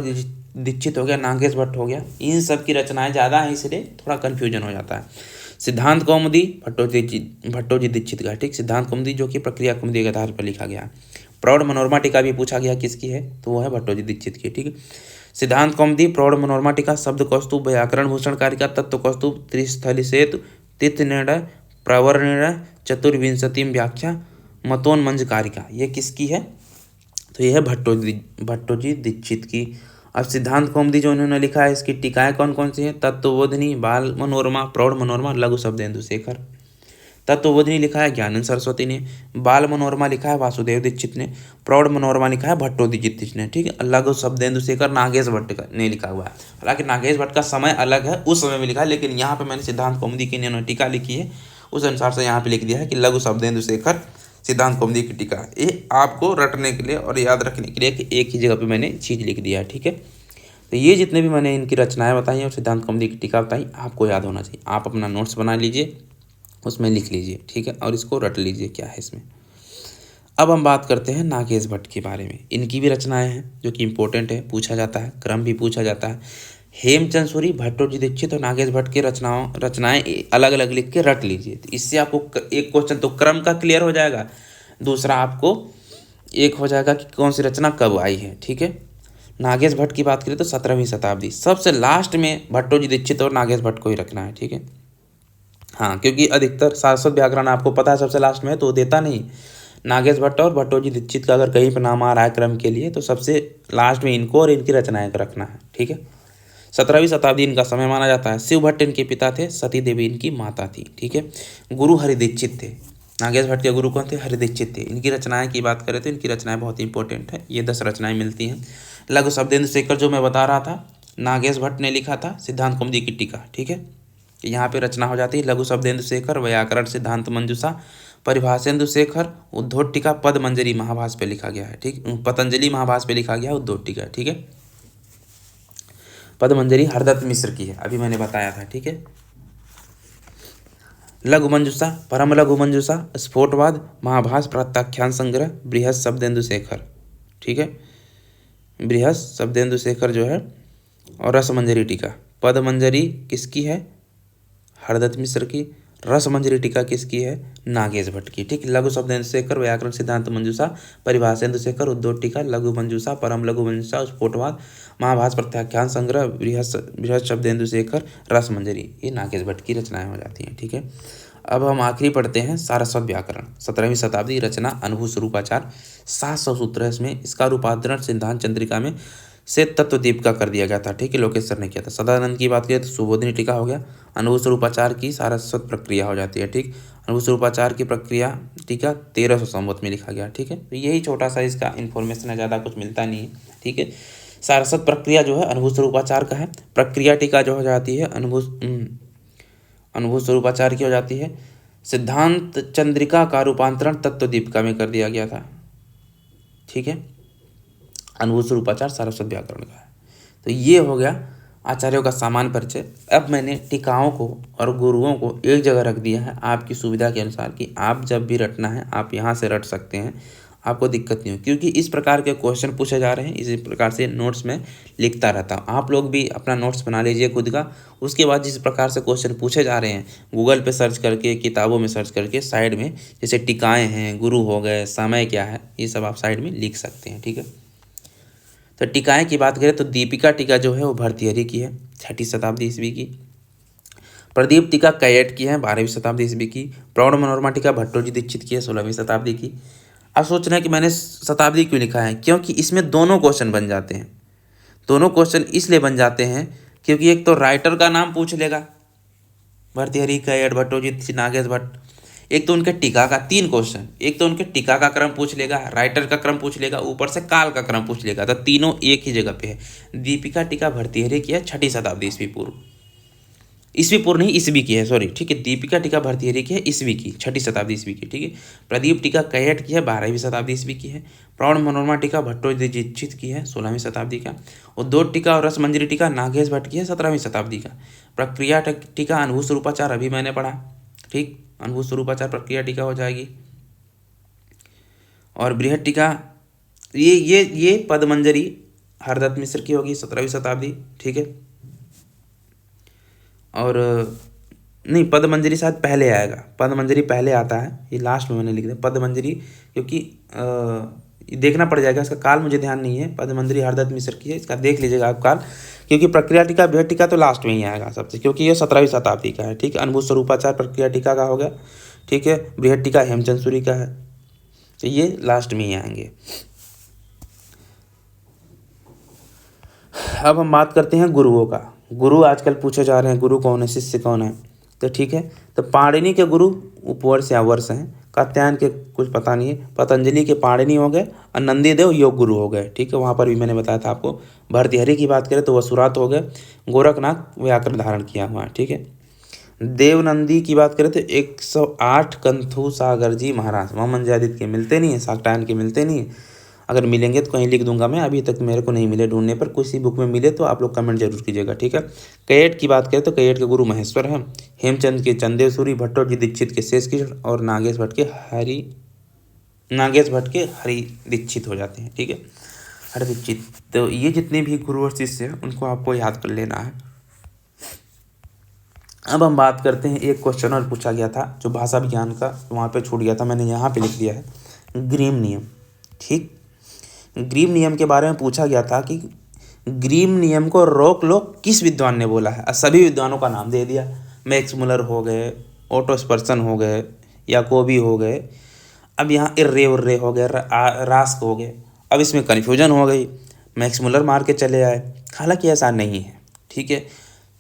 दीक्षित हो गया, नागेश भट्ट हो गया, इन सब की रचनाएं ज़्यादा हैं, इसलिए थोड़ा कन्फ्यूजन हो जाता है। सिद्धांत कौमुदी भट्टोजी दीक्षित का। ठीक, सिद्धांत कौमुदी जो कि प्रक्रिया कौमुदी के आधार पर लिखा गया। प्रौढ़ मनोरमा टीका भी पूछा गया किसकी है, तो वो है भट्टोजी दीक्षित की। ठीक है, सिद्धांत कौमुदी, प्रौढ़ मनोरमा टीका, शब्द कौस्तुभ, व्याकरण भूषण कारिका, तत्व कौस्तुभ, त्रिस्थली सेतु, तीर्थ निर्णय, प्रवर निर्णय, चतुर्विंशतिम व्याख्या, मतोन्मंज कारिका, ये किसकी है, तो यह है भट्टोजी दीक्षित की। अब सिद्धांत कौमुदी जो इन्होंने लिखा है, इसकी टीकाएं कौन कौन सी हैं, तत्वबोधिनी, बाल मनोरमा, प्रौढ़ मनोरमा, लघु शब्देन्दु शेखर। तत्वबोधिनी लिखा है ज्ञानंद सरस्वती ने, बाल मनोरमा लिखा है वासुदेव दीक्षित ने, प्रौढ़ मनोरमा लिखा है भट्टोजी दीक्षित ने। ठीक है, लघु शब्देन्दु शेखर नागेश भट्ट ने लिखा हुआ है। हालांकि नागेश भट्ट का समय अलग है, उस समय में लिखा है, लेकिन यहाँ पे मैंने सिद्धांत कौमुदी की इन्होंने टीका लिखी है, उस अनुसार से यहाँ पे लिख दिया है कि लघु शब्देन्दु शेखर सिद्धांत कौमुदी की टीका। ये आपको रटने के लिए और याद रखने के लिए कि एक ही जगह पे मैंने चीज़ लिख दिया है। ठीक है, तो ये जितने भी मैंने इनकी रचनाएं बताई हैं और सिद्धांत कौमुदी की टीका बताई, आपको याद होना चाहिए। आप अपना नोट्स बना लीजिए, उसमें लिख लीजिए। ठीक है, और इसको रट लीजिए क्या है इसमें। अब हम बात करते हैं नागेश भट्ट के बारे में। इनकी भी रचनाएं हैं जो कि इंपॉर्टेंट है, पूछा जाता है, क्रम भी पूछा जाता है। हेमचंद सूरी, भट्टोजी दीक्षित और नागेश भट्ट की रचनाएं अलग अलग लिख के रट लीजिए। तो इससे आपको एक क्वेश्चन तो क्रम का क्लियर हो जाएगा, दूसरा आपको एक हो जाएगा कि कौन सी रचना कब आई है। ठीक है, नागेश भट्ट की बात करें तो 17वीं शताब्दी, सबसे लास्ट में भट्टोजी दीक्षित और नागेश भट्ट को ही रखना है। ठीक है, हाँ, क्योंकि अधिकतर सारस्वत व्याकरण आपको पता है सबसे लास्ट में, तो देता नहीं। नागेश भट्ट और भट्टोजी दीक्षित का अगर कहीं पर नाम आ रहा है क्रम के लिए, तो सबसे लास्ट में इनको और इनकी रचनाएं को रखना है। ठीक है, 17वीं शताब्दी इनका समय माना जाता है। शिव भट्ट इनके पिता थे, सती देवी इनकी माता थी। ठीक है, गुरु हरिदीक्षित थे। नागेश भट्ट के गुरु कौन थे, हरिदीक्षित थे। इनकी रचनाएं की बात करें तो इनकी रचनाएं बहुत इंपॉर्टेंट है, ये 10 रचनाएं मिलती हैं। लघु शब्देन्दु शेखर जो मैं बता रहा था, नागेश भट्ट ने लिखा था, सिद्धांत कौमुदी की टीका। ठीक है, यहाँ पे रचना हो जाती है लघु शब्देन्दु शेखर, व्याकरण सिद्धांत मंजूषा, परिभाषेन्दु शेखर, उद्धोट टीका, पद मंजरी महाभाष पे लिखा गया है। ठीक, पतंजलि महाभाष पे लिखा गया है उद्धोट टीका। ठीक है, पद मंजरी हरदत्त मिश्र की है, अभी मैंने बताया था। ठीक है, लघु मंजूषा, परम लघु मंजूषा, स्फोटवाद, महाभाष, प्रत्याख्यान संग्रह, बृहद शब्देन्दु शेखर। ठीक है, बृहद शब्देन्दु शेखर जो है, और रस मंजरी टीका। पद मंजरी किसकी है, हरदत्त मिश्र की। रस मंजरी टीका किसकी है, नागेश भट्ट की। ठीक, लघु शब्देन्दु शेखर, व्याकरण सिद्धांत मंजूषा, परिभाषेन्दु शेखर, उद्धोट टीका, लघु मंजूषा, परम लघु मंजूषा, स्फोटवाद, महाभाष, प्रत्याख्यान संग्रह, बृहद शब्देन्दु शेखर, रस मंजरी, ये नागेश भट्ट की रचनाएं हो जाती हैं। ठीक है, अब हम आखिरी पढ़ते हैं सारस्वत व्याकरण, 17वीं शताब्दी, रचना अनुभूत स्वरूपाचार, 700 सूत्र है इसमें। इसका रूपांतरण सिद्धांत चंद्रिका में से तत्वदीप का कर दिया गया था। ठीक है, लोकेश सर ने किया था। सदानंद की बात करें तो सुबोधिनी टीका हो गया। अनुभूत स्वरूपाचार की सारस्वत प्रक्रिया हो जाती है। ठीक, अनुभूत स्वरूपाचार की प्रक्रिया टीका 1300 संवत में लिखा गया। ठीक है, तो यही छोटा सा इसका इन्फॉर्मेशन है, ज़्यादा कुछ मिलता नहीं है। ठीक है, सारस्वत प्रक्रिया जो है अनुभूत स्वरूपाचार का है। प्रक्रिया टीका जो हो जाती है अनुभूत स्वरूपाचार की हो जाती है। सिद्धांत चंद्रिका का रूपांतरण तत्वदीपिका में कर दिया गया था। ठीक है, अनुभूत स्वरूपाचार सारस्वत व्याकरण का है। तो ये हो गया आचार्यों का सामान्य परिचय। अब मैंने टीकाओं को और गुरुओं को एक जगह रख दिया है आपकी सुविधा के अनुसार, कि आप जब भी रटना है आप यहाँ से रट सकते हैं, आपको दिक्कत नहीं हो, क्योंकि इस प्रकार के क्वेश्चन पूछे जा रहे हैं। इसी प्रकार से नोट्स में लिखता रहता हूँ। आप लोग भी अपना नोट्स बना लीजिए खुद का। उसके बाद जिस प्रकार से क्वेश्चन पूछे जा रहे हैं, गूगल पे सर्च करके, किताबों में सर्च करके, साइड में जैसे टीकाएँ हैं, गुरु हो गए, समय क्या है, ये सब आप साइड में लिख सकते हैं। ठीक है, तो टीकाएँ की बात करें तो दीपिका टीका जो है वो भर्तृहरि की है, 6वीं शताब्दी ईस्वी की। प्रदीप टीका कैयट की है, 12वीं शताब्दी ईस्वी की। प्रौढ़ मनोरमा टीका भट्टोजी दीक्षित की है, 16वीं शताब्दी की। अब सोच रहे हैं कि मैंने शताब्दी क्यों लिखा है, क्योंकि इसमें दोनों क्वेश्चन बन जाते हैं। दोनों क्वेश्चन इसलिए बन जाते हैं क्योंकि एक तो राइटर का नाम पूछ लेगा, भर्तृहरि, कैयट, भट्टोजी, नागेश भट्ट। एक तो उनके टीका का 3 क्वेश्चन, एक तो उनके टीका का क्रम पूछ लेगा, राइटर का क्रम पूछ लेगा, ऊपर से काल का क्रम पूछ लेगा। तो तीनों एक ही जगह पे है। दीपिका टीका भर्तृहरि की है 6ठी शताब्दी ईस्वी पूर्व, ईस्वी पूर्व नहीं ईस्वी की है, सॉरी, ठीक है। दीपिका टीका भर्तृहरि की है ईस्वी की, 6ठी शताब्दी ईस्वी की, ठीक है। प्रदीप टीका कैयट की है 12वीं शताब्दी ईस्वी की है। प्रौढ़ मनोरमा टीका भट्टोजी दीक्षित की है 16वीं शताब्दी का। उद्योत टीका और रसमंजरी टीका नागेश भट्ट की है 17वीं शताब्दी का। प्रक्रिया टीका अनुभूत स्वरूपाचार अभी मैंने पढ़ा, ठीक, अनुभूत स्वरूपाचार प्रक्रिया टीका हो जाएगी। और बृहद टीका ये पदमंजरी हरदत्त मिश्र की होगी 17वीं शताब्दी, ठीक है। और नहीं, पदमंजरी शायद पहले आएगा, पदमंजरी पहले आता है, ये लास्ट में मैंने लिख दिया पदमंजरी, क्योंकि देखना पड़ जाएगा, इसका काल मुझे ध्यान नहीं है। पदमंजरी हरदत्त मिश्र की है, इसका देख लीजिएगा आप काल, क्योंकि प्रक्रिया टीका बृहद टीका तो लास्ट में ही आएगा सबसे, क्योंकि ये 17वीं शताब्दी का है, ठीक है। अनुभूत स्वरूपाचार प्रक्रिया टीका का हो गया, ठीक है। बृहद टीका हेमचंद सूरी का है, तो ये लास्ट में ही आएंगे। अब हम बात करते हैं गुरुओं का। गुरु आजकल पूछे जा रहे हैं, गुरु कौन है, शिष्य कौन है, तो ठीक है। तो पाणिनि के गुरु उपवर्ष या वर्ष हैं, कात्यायन के कुछ पता नहीं है, पतंजलि के पाणिनि हो गए और नंदीदेव योग गुरु हो गए, ठीक है। वहाँ पर भी मैंने बताया था आपको। भर्तृहरि की बात करें तो वसुरात हो गए, गोरखनाथ व्याकरण धारण किया हुआ है, ठीक है। देवनंदी की बात करें तो 108 कंथु सागर जी महाराज, मोहम्मद जादिद के मिलते नहीं है, शाक्टायन के मिलते नहीं है। अगर मिलेंगे तो कहीं लिख दूंगा मैं, अभी तक मेरे को नहीं मिले, ढूंढने पर किसी बुक में मिले तो आप लोग कमेंट जरूर कीजिएगा, ठीक है। कैयट की बात करें तो कैयट के गुरु महेश्वर हैं, हेमचंद के चंदेव सूरी, भट्टोजी दीक्षित के शेष किशन और नागेश भट्ट के हरि दीक्षित हो जाते हैं, ठीक है, हरि दीक्षित। तो ये जितने भी गुरु और शिष्य हैं उनको आपको याद कर लेना है। अब हम बात करते हैं, एक क्वेश्चन और पूछा गया था जो भाषा विज्ञान का, वहाँ पे छूट गया था, मैंने यहाँ पे लिख दिया है, ग्रीम नियम, ठीक। ग्रीम नियम के बारे में पूछा गया था कि ग्रीम नियम को रोक लो किस विद्वान ने बोला है। सभी विद्वानों का नाम दे दिया, मैक्स मुलर हो गए, ओटो स्पर्सन हो गए, याकोबी हो गए, अब यहाँ इर्रे उर्रे हो गए, रास्क हो गए। अब इसमें कन्फ्यूजन हो गई, मैक्स मुलर मार के चले आए, हालांकि ऐसा नहीं है, ठीक है।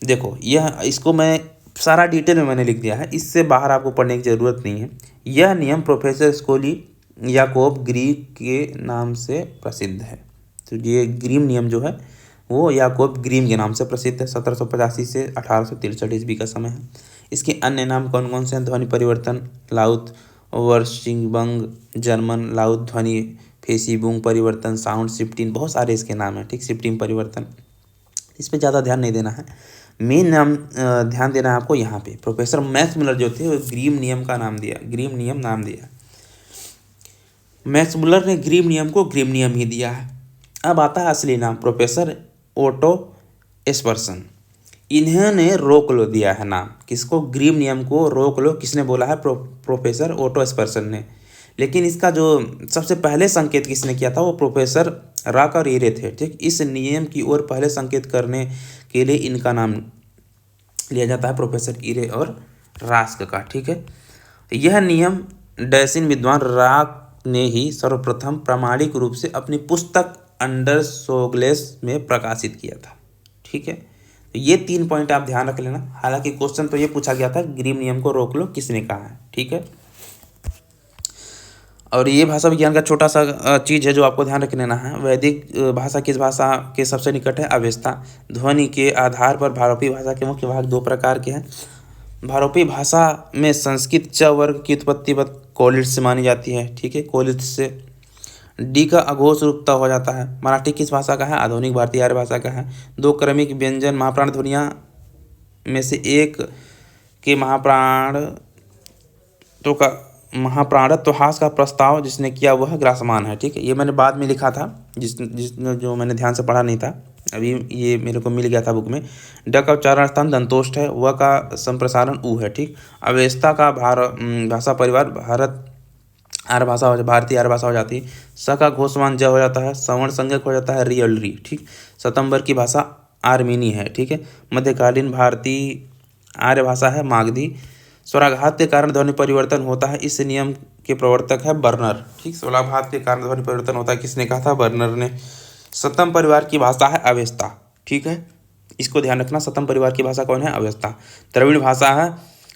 देखो यह, इसको मैं सारा डिटेल में मैंने लिख दिया है, इससे बाहर आपको पढ़ने की ज़रूरत नहीं है। यह नियम प्रोफेसर स्कोली याकोब ग्रीम के नाम से प्रसिद्ध है। तो ये ग्रीम नियम जो है वो याकोब ग्रीम के नाम से प्रसिद्ध है। 1785 से 1863 ईस्वी का समय है। इसके अन्य नाम कौन कौन से हैं? ध्वनि परिवर्तन, लाउथ वर्शिंगबंग, जर्मन लाउथ ध्वनि फेसिबुंग परिवर्तन, साउंड शिफ्टिंग, बहुत सारे इसके नाम हैं, ठीक। शिफ्टिंग परिवर्तन, इस पर ज़्यादा ध्यान नहीं देना है। मेन नाम ध्यान देना है आपको यहाँ पे। प्रोफेसर मैक्स मुलर जो थे वो ग्रीम नियम का नाम दिया, ग्रीम नियम नाम दिया। मैक्स मुलर ने ग्रीम नियम को ग्रीम नियम ही दिया है। अब आता है असली नाम, प्रोफेसर ओटो स्पर्सन। इन्होंने रोक लो दिया है नाम, किसको? ग्रीम नियम को रोक लो किसने बोला है? प्रोफेसर ओटो स्पर्सन ने। लेकिन इसका जो सबसे पहले संकेत किसने किया था? वो प्रोफेसर राक और ईरे थे, ठीक। इस नियम की ओर पहले संकेत करने के लिए इनका नाम लिया जाता है, प्रोफेसर ईरे और रास्क का, ठीक है। यह नियम डैसिन विद्वान राक ने ही सर्वप्रथम प्रामाणिक रूप से अपनी पुस्तक अंडर सोगलेस में प्रकाशित किया था, ठीक है। तो ये 3 पॉइंट आप ध्यान रख लेना। हालांकि क्वेश्चन तो ये पूछा गया था, ग्रीम नियम को रोक लो किसने कहा है, ठीक है। और ये भाषा विज्ञान का छोटा सा चीज़ है जो आपको ध्यान रख लेना है। वैदिक भाषा किस भाषा के सबसे निकट है? अवेस्ता। ध्वनि के आधार पर भारोपी भाषा के मुख्य भाग 2 प्रकार के हैं। भारोपी भाषा में संस्कृत च वर्ग की उत्पत्ति कोलिट से मानी जाती है, ठीक है। कोलिट से डी का अघोष रूपता हो जाता है। मराठी किस भाषा का है? आधुनिक भारतीय आर्य भाषा का है। 2 क्रमिक व्यंजन महाप्राण ध्वनियाँ में से एक के महाप्राणत्वहास का प्रस्ताव जिसने किया वह ग्रासमान है, ठीक है। ये मैंने बाद में लिखा था, जो मैंने ध्यान से पढ़ा नहीं था, अभी ये मेरे को मिल गया था बुक में। ड का उच्चारण स्थान दंतोष्ठ है, व का संप्रसारण उ है, ठीक। अवेस्ता का भाषा परिवार भारत आर्य भाषा हो, भारतीय आर्य भाषा हो जाती है। स का घोषवान ज हो जाता है, सवर्ण संज्ञक हो जाता है रियल री, ठीक। सतंबर की भाषा आर्मीनी है, ठीक है। मध्यकालीन भारतीय आर्य भाषा है मागधी। स्वराघात के कारण ध्वनि परिवर्तन होता है, इस नियम के प्रवर्तक है बर्नर, ठीक। स्वराघात के कारण ध्वनि परिवर्तन होता है, किसने कहा था? बर्नर ने। सतम परिवार की भाषा है अवेस्ता, ठीक है। इसको ध्यान रखना, सतम परिवार की भाषा कौन है? अवेस्ता। द्रविड़ भाषा है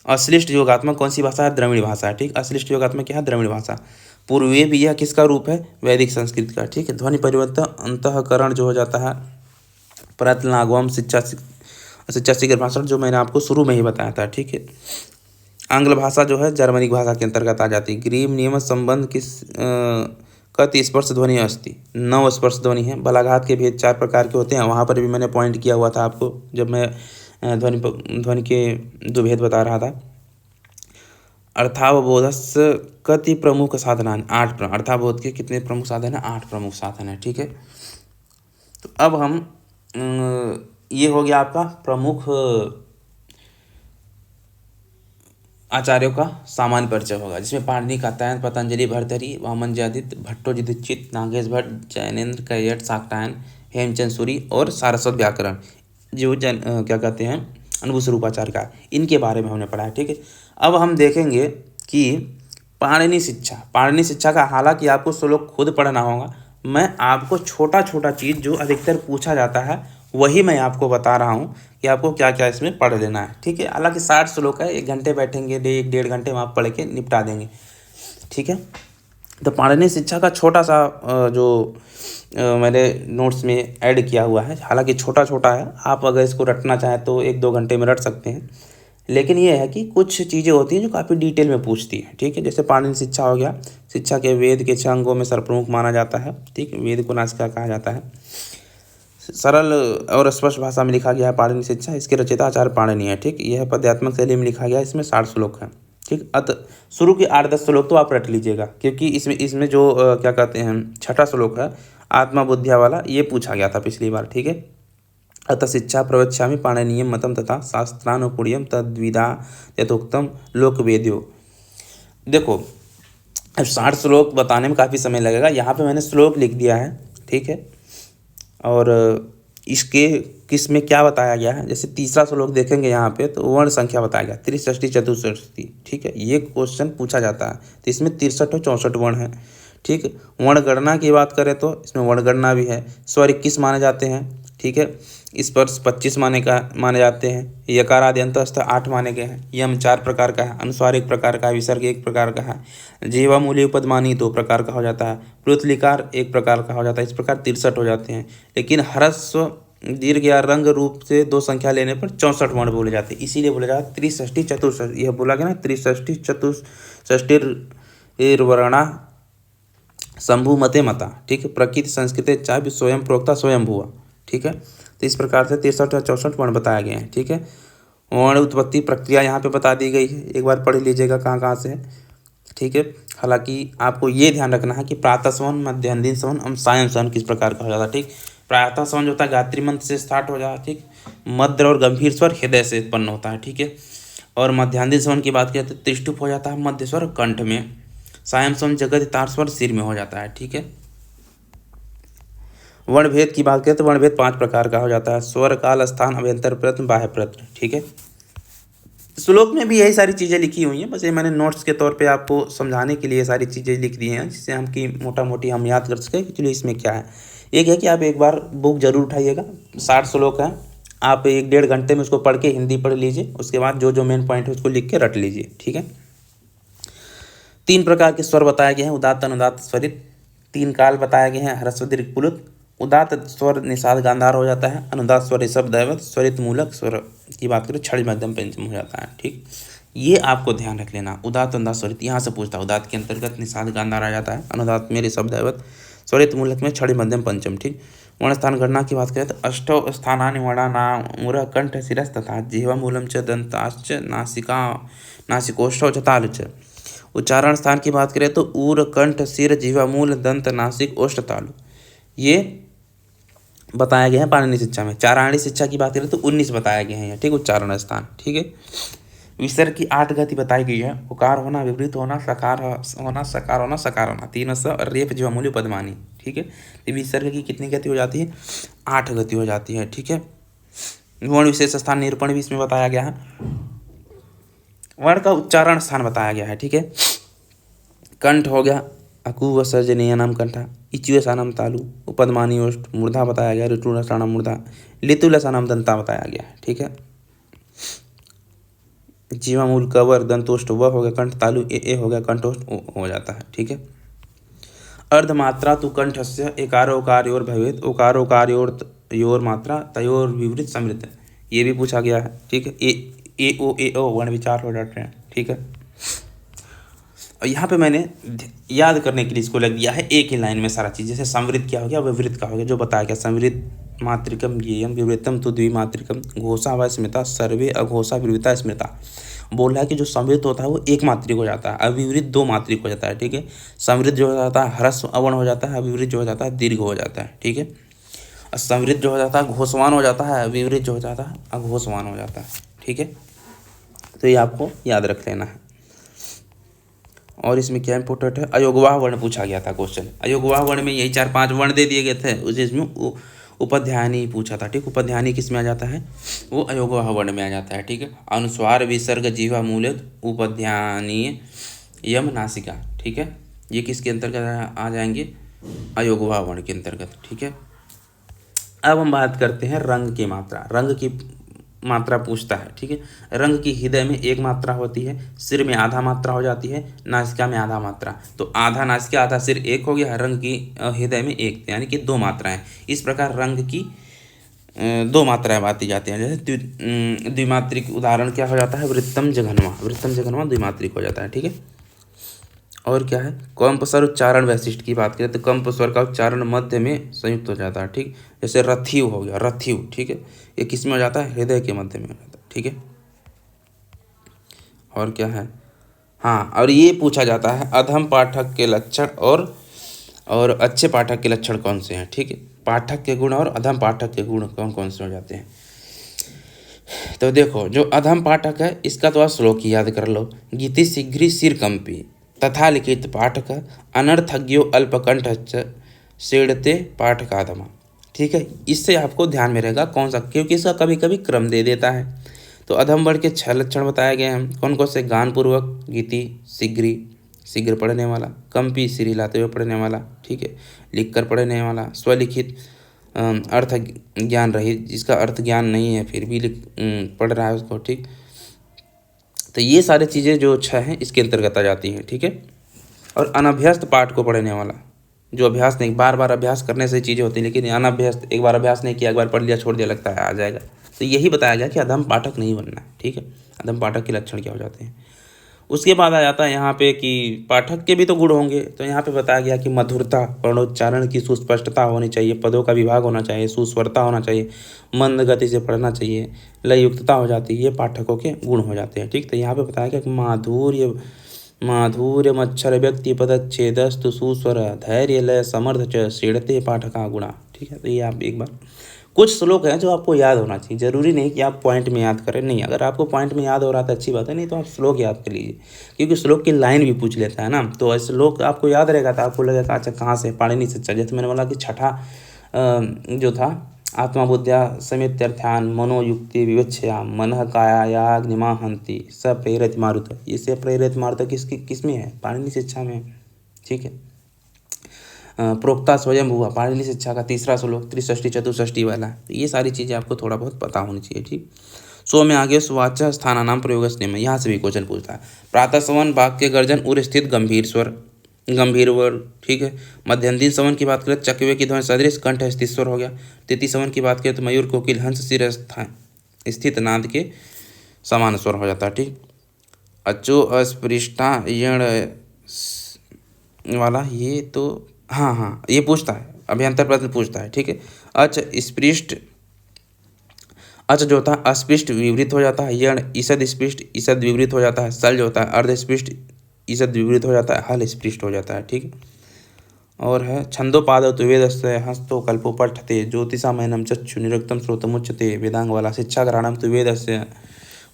अश्लिष्ट योगात्मक कौन सी भाषा है? द्रविड़ भाषा है। ठीक, अश्लिष्ट योगात्मक क्या है? द्रविड़ भाषा। पूर्वीय भी यह किसका रूप है? वैदिक संस्कृत का। ठीक है, ध्वनि परिवर्तन अंतःकरण जो हो जाता है, प्रत्नागम, शिक्षा शिक्षा शीघ्र भाषण जो मैंने आपको शुरू में ही बताया था। ठीक है, आंग्ल भाषा जो है जर्मनिक भाषा के अंतर्गत आ जाती है। ग्रीम नियम संबंध किस कत स्पर्श ध्वनि अस्ति? 9 स्पर्श ध्वनि है। बलाघात के भेद 4 प्रकार के होते हैं, वहाँ पर भी मैंने पॉइंट किया हुआ था आपको जब मैं ध्वनि के दो भेद बता रहा था। अर्थावबोधस्य कति प्रमुख साधनानि? 8। अर्थावबोध के कितने प्रमुख साधन हैं? 8 प्रमुख साधन है। ठीक है, तो अब हम ये हो गया आपका प्रमुख आचार्यों का सामान्य परिचय होगा, जिसमें पाणिनि, कात्यायन, पतंजलि, भर्तृहरि, वामनजादित्य, भट्टोजिदीक्षित, नागेश भट्ट, जैनेन्द्र, कैयट, शाक्टायन, हेमचंद सूरी और सारस्वत व्याकरण जो क्या कहते हैं अनुभूति स्वरूपाचार्य का, इनके बारे में हमने पढ़ा है। ठीक है, अब हम देखेंगे कि पाणिनि शिक्षा का, हालांकि आपको श्लोक खुद पढ़ना होगा, मैं आपको छोटा छोटा चीज़ जो अधिकतर पूछा जाता है वही मैं आपको बता रहा हूँ कि आपको क्या क्या इसमें पढ़ लेना है। ठीक है, हालांकि 60 श्लोक है, 1 घंटे बैठेंगे, 1-1.5 घंटे में आप पढ़ के निपटा देंगे। ठीक है, तो पाणिनि शिक्षा का छोटा सा जो मैंने नोट्स में ऐड किया हुआ है, हालांकि छोटा छोटा है, आप अगर इसको रटना चाहें तो 1-2 घंटे में रट सकते हैं, लेकिन ये है कि कुछ चीज़ें होती हैं जो काफ़ी डिटेल में पूछती हैं। ठीक है, जैसे पाणिनि शिक्षा हो गया, शिक्षा के वेद के 6 अंगों में सर्वप्रमुख माना जाता है। ठीक, वेद को नासिका कहा जाता है। सरल और स्पष्ट भाषा में लिखा गया है पाणिनि शिक्षा, इसके रचयिता आचार्य पाणिनि है। ठीक, यह पद्यात्मक शैली में लिखा गया है, इसमें 60 श्लोक हैं। ठीक, शुरू के 8-10 श्लोक तो आप रट लीजिएगा, क्योंकि इसमें जो क्या कहते हैं 6ठा श्लोक है आत्मबुद्धिया वाला, ये पूछा गया था पिछली बार। ठीक है, अतः शिक्षा प्रवक्ष्यामि पाणिनीयं मतम तथा शास्त्रानुकूल्यं तद्विदा यथोक्तम लोकवेद्यो। देखो, अब 60 श्लोक बताने में काफ़ी समय लगेगा, यहाँ पे मैंने श्लोक लिख दिया है। ठीक है, और इसके किस में क्या बताया गया है, जैसे तीसरा श्लोक देखेंगे यहाँ पे तो वर्ण संख्या बताया गया, त्रिषष्टि चतुष्षष्टि। ठीक है, ये क्वेश्चन पूछा जाता है, तो इसमें 63 और 64 वर्ण है। ठीक, वर्ण गणना की बात करें तो इसमें वर्ण गणना भी है। स्वर 21 माने जाते हैं। ठीक है, स्पर्श 25 माने जाते हैं। यकार आदि अंतस्थ 8 माने गए हैं। यम 4 प्रकार का है, अनुस्वार 1 प्रकार का है, विसर्ग 1 प्रकार का है, जीवा मूल्य उपदमानी 2 प्रकार का हो जाता है, प्लुतलिकार 1 प्रकार का हो जाता है। इस प्रकार 63 हो जाते हैं, लेकिन ह्रस्व दीर्घ या रंग रूप से 2 संख्या लेने पर 64 वर्ण बोले जाते हैं, इसीलिए बोला जाता है त्रिषष्टि चतुष्षष्टि। यह बोला गया ना, त्रिषष्टि चतुष्षष्टिर्वर्णा शंभु मते मता। ठीक है, प्रकृति संस्कृत चाय स्वयं प्रोक्ता स्वयं भुआ। ठीक है, तो इस प्रकार से 63 और 64 वर्ण बताए गए हैं। ठीक है, वर्ण उत्पत्ति प्रक्रिया यहाँ पे बता दी गई है, एक बार पढ़ लीजिएगा कहाँ कहाँ से है। ठीक है, हालांकि आपको ये ध्यान रखना है कि प्रातः सवन, मध्याह्न सवन और सायं सवन किस प्रकार का हो जाता है। ठीक, प्रातः सवन जो होता है गायत्री मंत्र से स्टार्ट हो जाता है। ठीक, मध्य और गंभीर स्वर हृदय से उत्पन्न होता है। ठीक है, और मध्याह्न सवन की बात करें तो त्रिष्टुप हो जाता है मध्य स्वर कंठ में। सायं सवन जगत तार स्वर सिर में हो जाता है। ठीक है, वर्ण भेद की बात करें तो वर्ण भेद 5 प्रकार का हो जाता है, स्वर, काल, स्थान, अभ्यंतर प्रयत्न, बाह्य प्रयत्न। ठीक है, श्लोक में भी यही सारी चीज़ें लिखी हुई हैं, बस ये मैंने नोट्स के तौर पे आपको समझाने के लिए सारी चीज़ें लिख दी हैं, जिससे हम की मोटा मोटी हम याद कर सकें कि चलिए इसमें क्या है। एक है कि आप एक बार बुक जरूर उठाइएगा, 60 श्लोक है, आप 1-1.5 घंटे में उसको पढ़ के हिंदी पढ़ लीजिए, उसके बाद जो जो मेन पॉइंट है उसको लिख के रट लीजिए। ठीक है, 3 प्रकार के स्वर बताए गए हैं, उदात्त, अनुदात्त, स्वरित। 3 काल बताए गए हैं, ह्रस्व दीर्घ प्लुत। उदात्त स्वर निषाद गांधार हो जाता है, अनुदात्त स्वर ऋषभ दैवत, स्वरित मूलक स्वर की बात करें छड़ी मध्यम पंचम हो जाता है। ठीक, ये आपको ध्यान रख लेना, उदात्त, अनुदात्त, स्वरित यहाँ से पूछता है। उदात्त के अंतर्गत निषाद गांधार आ जाता है, अनुदात्त में ऋषभ दैवत, स्वरित मूलक में छड़ी मध्यम पंचम। ठीक, वर्ण स्थान गणना की बात करें तो अष्टौ स्थानानि वर्णानां कंठ शिरस् तथा जिह्वा मूलम च दंताश्च नासिकोष्ठौ च तालु च। उच्चारण स्थान की बात करें तो ऊर, कंठ, सिर, जिह्वा मूल, दंत, नासिक, ओष्ठ, तालु, ये बताया गया है पाणिनि शिक्षा में। चाराणी शिक्षा की बात करें तो 19 बताया गए हैं। ठीक, उच्चारण स्थान। ठीक है, विसर्ग की 8 गति बताई गई है, उकार होना, विपरीत होना, सकार होना, सकार होना, सकार होना, 3 रेप जीवा मूल्य पदमानी। ठीक है, तो विसर्ग की कितनी गति हो जाती है? 8 गति हो जाती है। ठीक है, वर्ण विशेष स्थान निरूपण भी इसमें बताया गया है, वर्ण का उच्चारण स्थान बताया गया है। ठीक है, कंठ हो गया, अकु सर्जनीय नाम कंठा, इचुएसानम तालु, उपदमानी ओष्ठ, मूर्धा बताया गया, ऋतुलसानम मूर्धा, लितुलसानम दंता बताया गया है। ठीक है, जीवामूल कवर दंतोष्ठ व हो गया, कंठ तालु ए हो गया, कंठोष्ठ ओ हो जाता है। ठीक है। अर्धमात्रा तु कंठस्य एकारोकारयोर भवेत् उकारोकारयोर मात्रा तयोर विवृत समृद्ध। ये भी पूछा गया है। ठीक है। ए ओ वर्ण विचार हो जाते हैं। ठीक है। और यहाँ पे मैंने याद करने के लिए इसको लग दिया है एक ही लाइन में सारा चीज़। जैसे समृद्ध क्या हो गया, विवृत का हो गया, जो बताया गया समृद्ध मातृकम ज्ञेयम विवृतम तु द्विमात्रिकम घोषा व स्मृता सर्वे अघोषा विवृता स्मृता। बोल रहा है कि जो समृद्ध होता है वो एक मात्रिक हो जाता है, अविवृत दो मात्रिक हो जाता है। ठीक है। समृद्ध जो हो जाता है ह्रस्व अवर्ण हो जाता है, अविवृत जो हो जाता है दीर्घ हो जाता है। ठीक है। और समृद्ध जो हो जाता है घोषवान हो जाता है, अविवृत जो हो जाता है अघोषवान हो जाता है। ठीक है। तो ये आपको याद रख लेना है। और इसमें क्या इंपॉर्टेंट है, अयोगवाह वर्ण पूछा गया था क्वेश्चन। अयोगवाह वर्ण में यही 4-5 वर्ण दे दिए गए थे, उस इसमें उपध्यानी पूछा था। ठीक। उपध्यानी किस में आ जाता है, वो अयोगवाह वर्ण में आ जाता है। ठीक है। अनुस्वार विसर्ग जीवा मूलत उपध्यानी यम नासिका। ठीक है। ये किसके अंतर्गत आ जाएंगे, अयोगवाह वर्ण के अंतर्गत। ठीक है। अब हम बात करते हैं रंग की मात्रा। रंग की मात्रा पूछता है। ठीक है। रंग की हृदय में एक मात्रा होती है, सिर में आधा मात्रा हो जाती है, नासिका में आधा मात्रा। तो आधा नासिका आधा सिर एक हो गया, रंग की हृदय में एक, यानी कि 2 मात्राएं। इस प्रकार रंग की 2 मात्राएं बांटी जाती हैं। जैसे द्विमात्रिक उदाहरण क्या हो जाता है, वृत्तम जघन्मा। वृत्तम जघन्मा द्विमात्रिक हो जाता है। ठीक है। और क्या है, कंप स्वर उच्चारण वैशिष्ट की बात करें तो कंप स्वर का उच्चारण मध्य में संयुक्त हो जाता है। ठीक। जैसे रथिव हो गया, रथिव। ठीक है। ये किस में हो जाता है, हृदय के मध्य में हो जाता है। ठीक है। और क्या है, हाँ, और ये पूछा जाता है अधम पाठक के लक्षण और अच्छे पाठक के लक्षण कौन से हैं। ठीक है। पाठक के गुण और अधम पाठक के गुण कौन कौन से हो जाते हैं। तो देखो, जो अधम पाठक है इसका तो आप श्लोक ही याद कर लो। गीति शीघ्री सिर कंपी तथा लिखित पाठक अनर्थज्ञो अल्पकंठ सेड़ते पाठकाधमा। ठीक है। इससे आपको ध्यान में रहेगा कौन सा, क्योंकि इसका कभी कभी क्रम दे देता है। तो अधम वर्ण के 6 लक्षण बताए गए हैं। कौन कौन से, गानपूर्वक, गीति, शीघ्री, शीघ्र पढ़ने वाला, कंपी, सिर हिलाते हुए पढ़ने वाला। ठीक है। लिख कर पढ़ने वाला, स्वलिखित, अर्थ ज्ञान रहित, जिसका अर्थ ज्ञान नहीं है फिर भी पढ़ रहा है उसको। ठीक। तो ये सारी चीज़ें जो 6 हैं इसके अंतर्गत आ जाती हैं। ठीक है। और अनभ्यस्त पाठ को पढ़ने वाला, जो अभ्यास नहीं, बार बार अभ्यास करने से चीज़ें होती हैं, लेकिन अनभ्यस्त, एक बार अभ्यास नहीं किया, एक बार पढ़ लिया छोड़ दिया, लगता है आ जाएगा। तो यही बताया गया कि अधम पाठक नहीं बनना है। ठीक है। अधम पाठक के लक्षण क्या हो जाते हैं। उसके बाद आ जाता है यहाँ पे कि पाठक के भी तो गुण होंगे। तो यहाँ पे बताया गया कि मधुरता, वर्णोच्चारण की सुस्पष्टता होनी चाहिए, पदों का विभाग होना चाहिए, सुस्वरता होना चाहिए, मंद गति से पढ़ना चाहिए, लय युक्तता हो जाती है, ये पाठकों के गुण हो जाते हैं। ठीक। तो यहाँ पे बताया गया कि माधुर्य मच्छर व्यक्ति पदच्छेदस्तु सुस्वर धैर्य लय समर्थ च सीढ़ते पाठका गुणा। ठीक है। तो ये आप एक बार, कुछ श्लोक हैं जो आपको याद होना चाहिए, जरूरी नहीं कि आप पॉइंट में याद करें। नहीं, अगर आपको पॉइंट में याद हो रहा था अच्छी बात है, नहीं तो आप श्लोक याद कर लीजिए, क्योंकि श्लोक की लाइन भी पूछ लेता है ना। तो श्लोक आपको याद रहेगा तो आपको लगेगा अच्छा कहाँ से, पाणिनि से। जैसे मैंने बोला कि छठा जो था, आत्मा बुद्ध्या समेत्यर्थ्यान मनोयुक्ति विवक्षया मन कायाग्निमा हंति स प्रेरित मारुत। इससे प्रेरित मारुत किस में है, पाणिनि शिक्षा में। ठीक है। प्रोक्ता स्वयं हुआ, पाणिनि शिक्षा का 3रा श्लोक, त्रिषष्टि चतुष्षष्टि वाला। ये सारी चीज़ें आपको थोड़ा बहुत पता होनी चाहिए। ठीक। सो में आगे सुवाच स्थानानाम प्रयोग स्नेह में, यहाँ से भी क्वेश्चन पूछता है। प्रातः सवन वाक्य गर्जन उर स्थित गंभीर स्वर, गंभीर वर। ठीक है। मध्यंतीन सवन की बात करें चकवे की ध्वनि सदृश कंठ स्थित स्वर हो गया। तृतीय सवन की बात करें तो मयूर कोकिल हंस सिर स्थित नाद के समान स्वर हो जाता है। ठीक। अचो अस्पृष्टा यण वाला, ये तो हाँ ये पूछता है, अभ्यंतर प्रश्न पूछता है। ठीक है। अच स्पृष्ट, अच जो होता है अस्पृष्ट विवृत हो जाता है, यण ईसद स्पृष्ट ईसद विवृत हो जाता है, सल जो होता है अर्ध स्पृष्ट ईसद विवृत हो जाता है, हल स्पृष्ट हो जाता है। ठीक। और है छंदोपादौ तुवेदस्य हस्तो कल्पो पठते ज्योतिषामयनम चक्षु निरुक्तम श्रोतमुच्यते वेदांग वाला शिक्षा ग्रहणम तुवेदस्य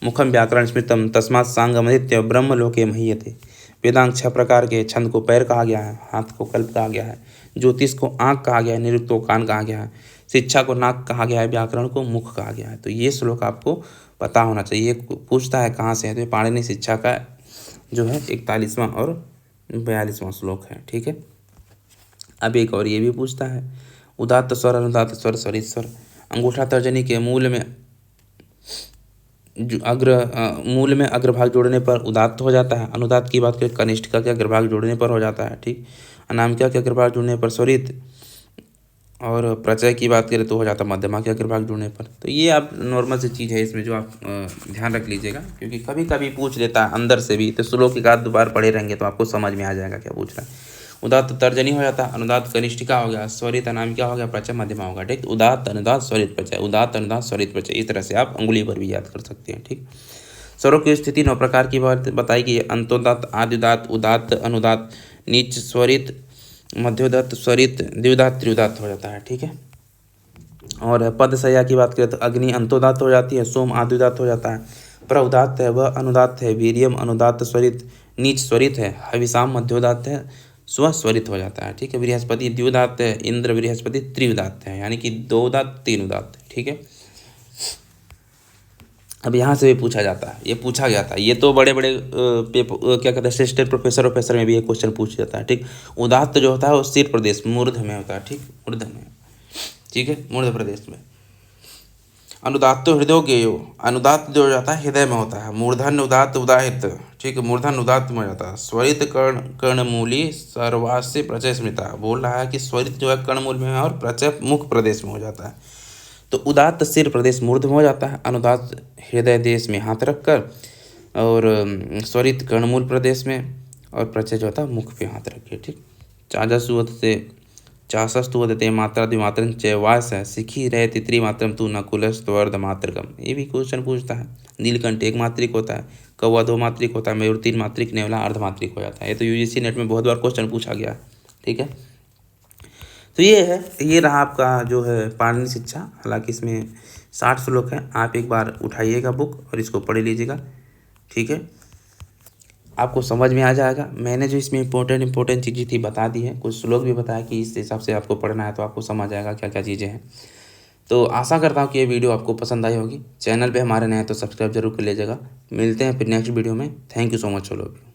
मुखम व्याकरण स्मृतम तस्मात् सांगमदित्य ब्रह्मलोके महीयते। वेदांग 6 प्रकार के, छंद को पैर कहा गया है, हाथ को कल्प कहा गया है, ज्योतिष को आँख कहा गया है, निरुक्त को कान कहा गया है, शिक्षा को नाक कहा गया है, व्याकरण को मुख कहा गया है। तो ये श्लोक आपको पता होना चाहिए। पूछता है कहाँ से है, तो ये पाणिनि शिक्षा का जो है 41वां और 42वां श्लोक है। ठीक है। अब एक और ये भी पूछता है, उदात्त स्वर अनुदात्त स्वर स्वरित स्वर, अंगूठा तर्जनी के मूल में मूल में अग्रभाग जोड़ने पर उदात्त हो जाता है। अनुदात्त की बात करें कनिष्ठिका के अग्रभाग जोड़ने पर हो जाता है, ठीक। अनामिका के अग्रभाग जोड़ने पर स्वरित, और प्रचय की बात करें तो हो जाता है मध्यमा के अग्रभाग जोड़ने पर। तो ये आप नॉर्मल सी चीज़ है इसमें जो आप ध्यान रख लीजिएगा, क्योंकि कभी कभी पूछ लेता है अंदर से भी, तो श्लोक एक आध दोबारा पढ़े रहेंगे तो आपको समझ में आ जाएगा क्या पूछ रहा है। उदात्त तर्जनी हो जाता है, अनुदात्त कनिष्ठिका हो गया, स्वरित अनामिका हो गया, प्रचय मध्यमा होगा, ठीक। उदात्त अनुदात्त स्वरित प्रचय, उदात्त अनुदात्त स्वरित प्रचय, इस तरह से आप अंगुली पर भी याद कर सकते हैं, ठीक। स्वरों की स्थिति 9 प्रकार की बात बताई गई है। अंतोदात्त, आद्युदात्त, उदात्त, अनुदात्त, नीच स्वरित, मध्योदात्त, स्वरित, द्विदात्त, त्रिउदात्त हो जाता है, ठीक है। और पद संज्ञा की बात करें तो अग्नि अंतोदात्त हो जाती है, सोम आद्युदात्त हो जाता है, प्रउदात्त है वह अनुदात्त है, वीर्यम अनुदात्त स्वरित, नीच स्वरित है, हविषाम मध्योदात्त है, स्व स्वरित हो जाता है, ठीक है। बृहस्पति द्विउदात्त है, इंद्र बृहस्पति त्रिउदात्त है, यानी कि 2 उदात्त 3 उदात्त, ठीक है। अब यहाँ से भी पूछा जाता है, ये पूछा गया था, ये तो बड़े बड़े पेपर क्या कहते हैं असिस्टेंट प्रोफेसर में भी ये क्वेश्चन पूछ जाता है, ठीक। उदात्त जो होता है वो सिर प्रदेश मूर्ध में होता है, ठीक, मूर्ध में, ठीक है, मूर्ध प्रदेश में। अनुदात्त हृदय गेयो, अनुदात्त जो हो जाता है हृदय में होता है। मूर्धन उदात्त उदाहित, ठीक है, मूर्धन उदात्त में हो जाता है। स्वरित कर्णमूली सर्वास्य प्रचय स्मृता, बोल रहा है कि स्वरित जो है कर्णमूल में है और प्रचय मुख प्रदेश में हो जाता है। तो उदात्त सिर प्रदेश मूर्ध में हो जाता है, अनुदात्त हृदय देश में हाथ रखकर, और स्वरित कर्णमूल प्रदेश में, और प्रचय जो होता है मुख पे हाथ रखे, ठीक। चाजसुवदते चाशस्तुवदते मात्रा द्विमात्रम चैवास है, सिखी रहे तित्री मात्रम तू नकुलस्तवर्ध मात्रकम, ये भी क्वेश्चन पूछता है। नीलकंठ 1 मात्रिक होता है, कौवा 2 मात्रिक होता है, मयूर 3 मात्रिक, नेवला अर्ध मात्रिक हो जाता है। ये तो यूजीसी नेट में बहुत बार क्वेश्चन पूछा गया है, ठीक है। तो ये है, ये रहा आपका जो है पाणिनि शिक्षा। हालांकि इसमें 60 श्लोक हैं, आप एक बार उठाइएगा बुक और इसको पढ़ लीजिएगा, ठीक है, आपको समझ में आ जाएगा। मैंने जो इसमें इंपॉर्टेंट चीज़ें थी बता दी है, कुछ श्लोक भी बताया कि इस हिसाब से आपको पढ़ना है, तो आपको समझ आएगा क्या क्या चीज़ें हैं। तो आशा करता हूँ कि ये वीडियो आपको पसंद आई होगी। चैनल पे हमारे नए हैं तो सब्सक्राइब जरूर कर लीजिएगा। मिलते हैं फिर नेक्स्ट वीडियो में। Thank you so much all of you.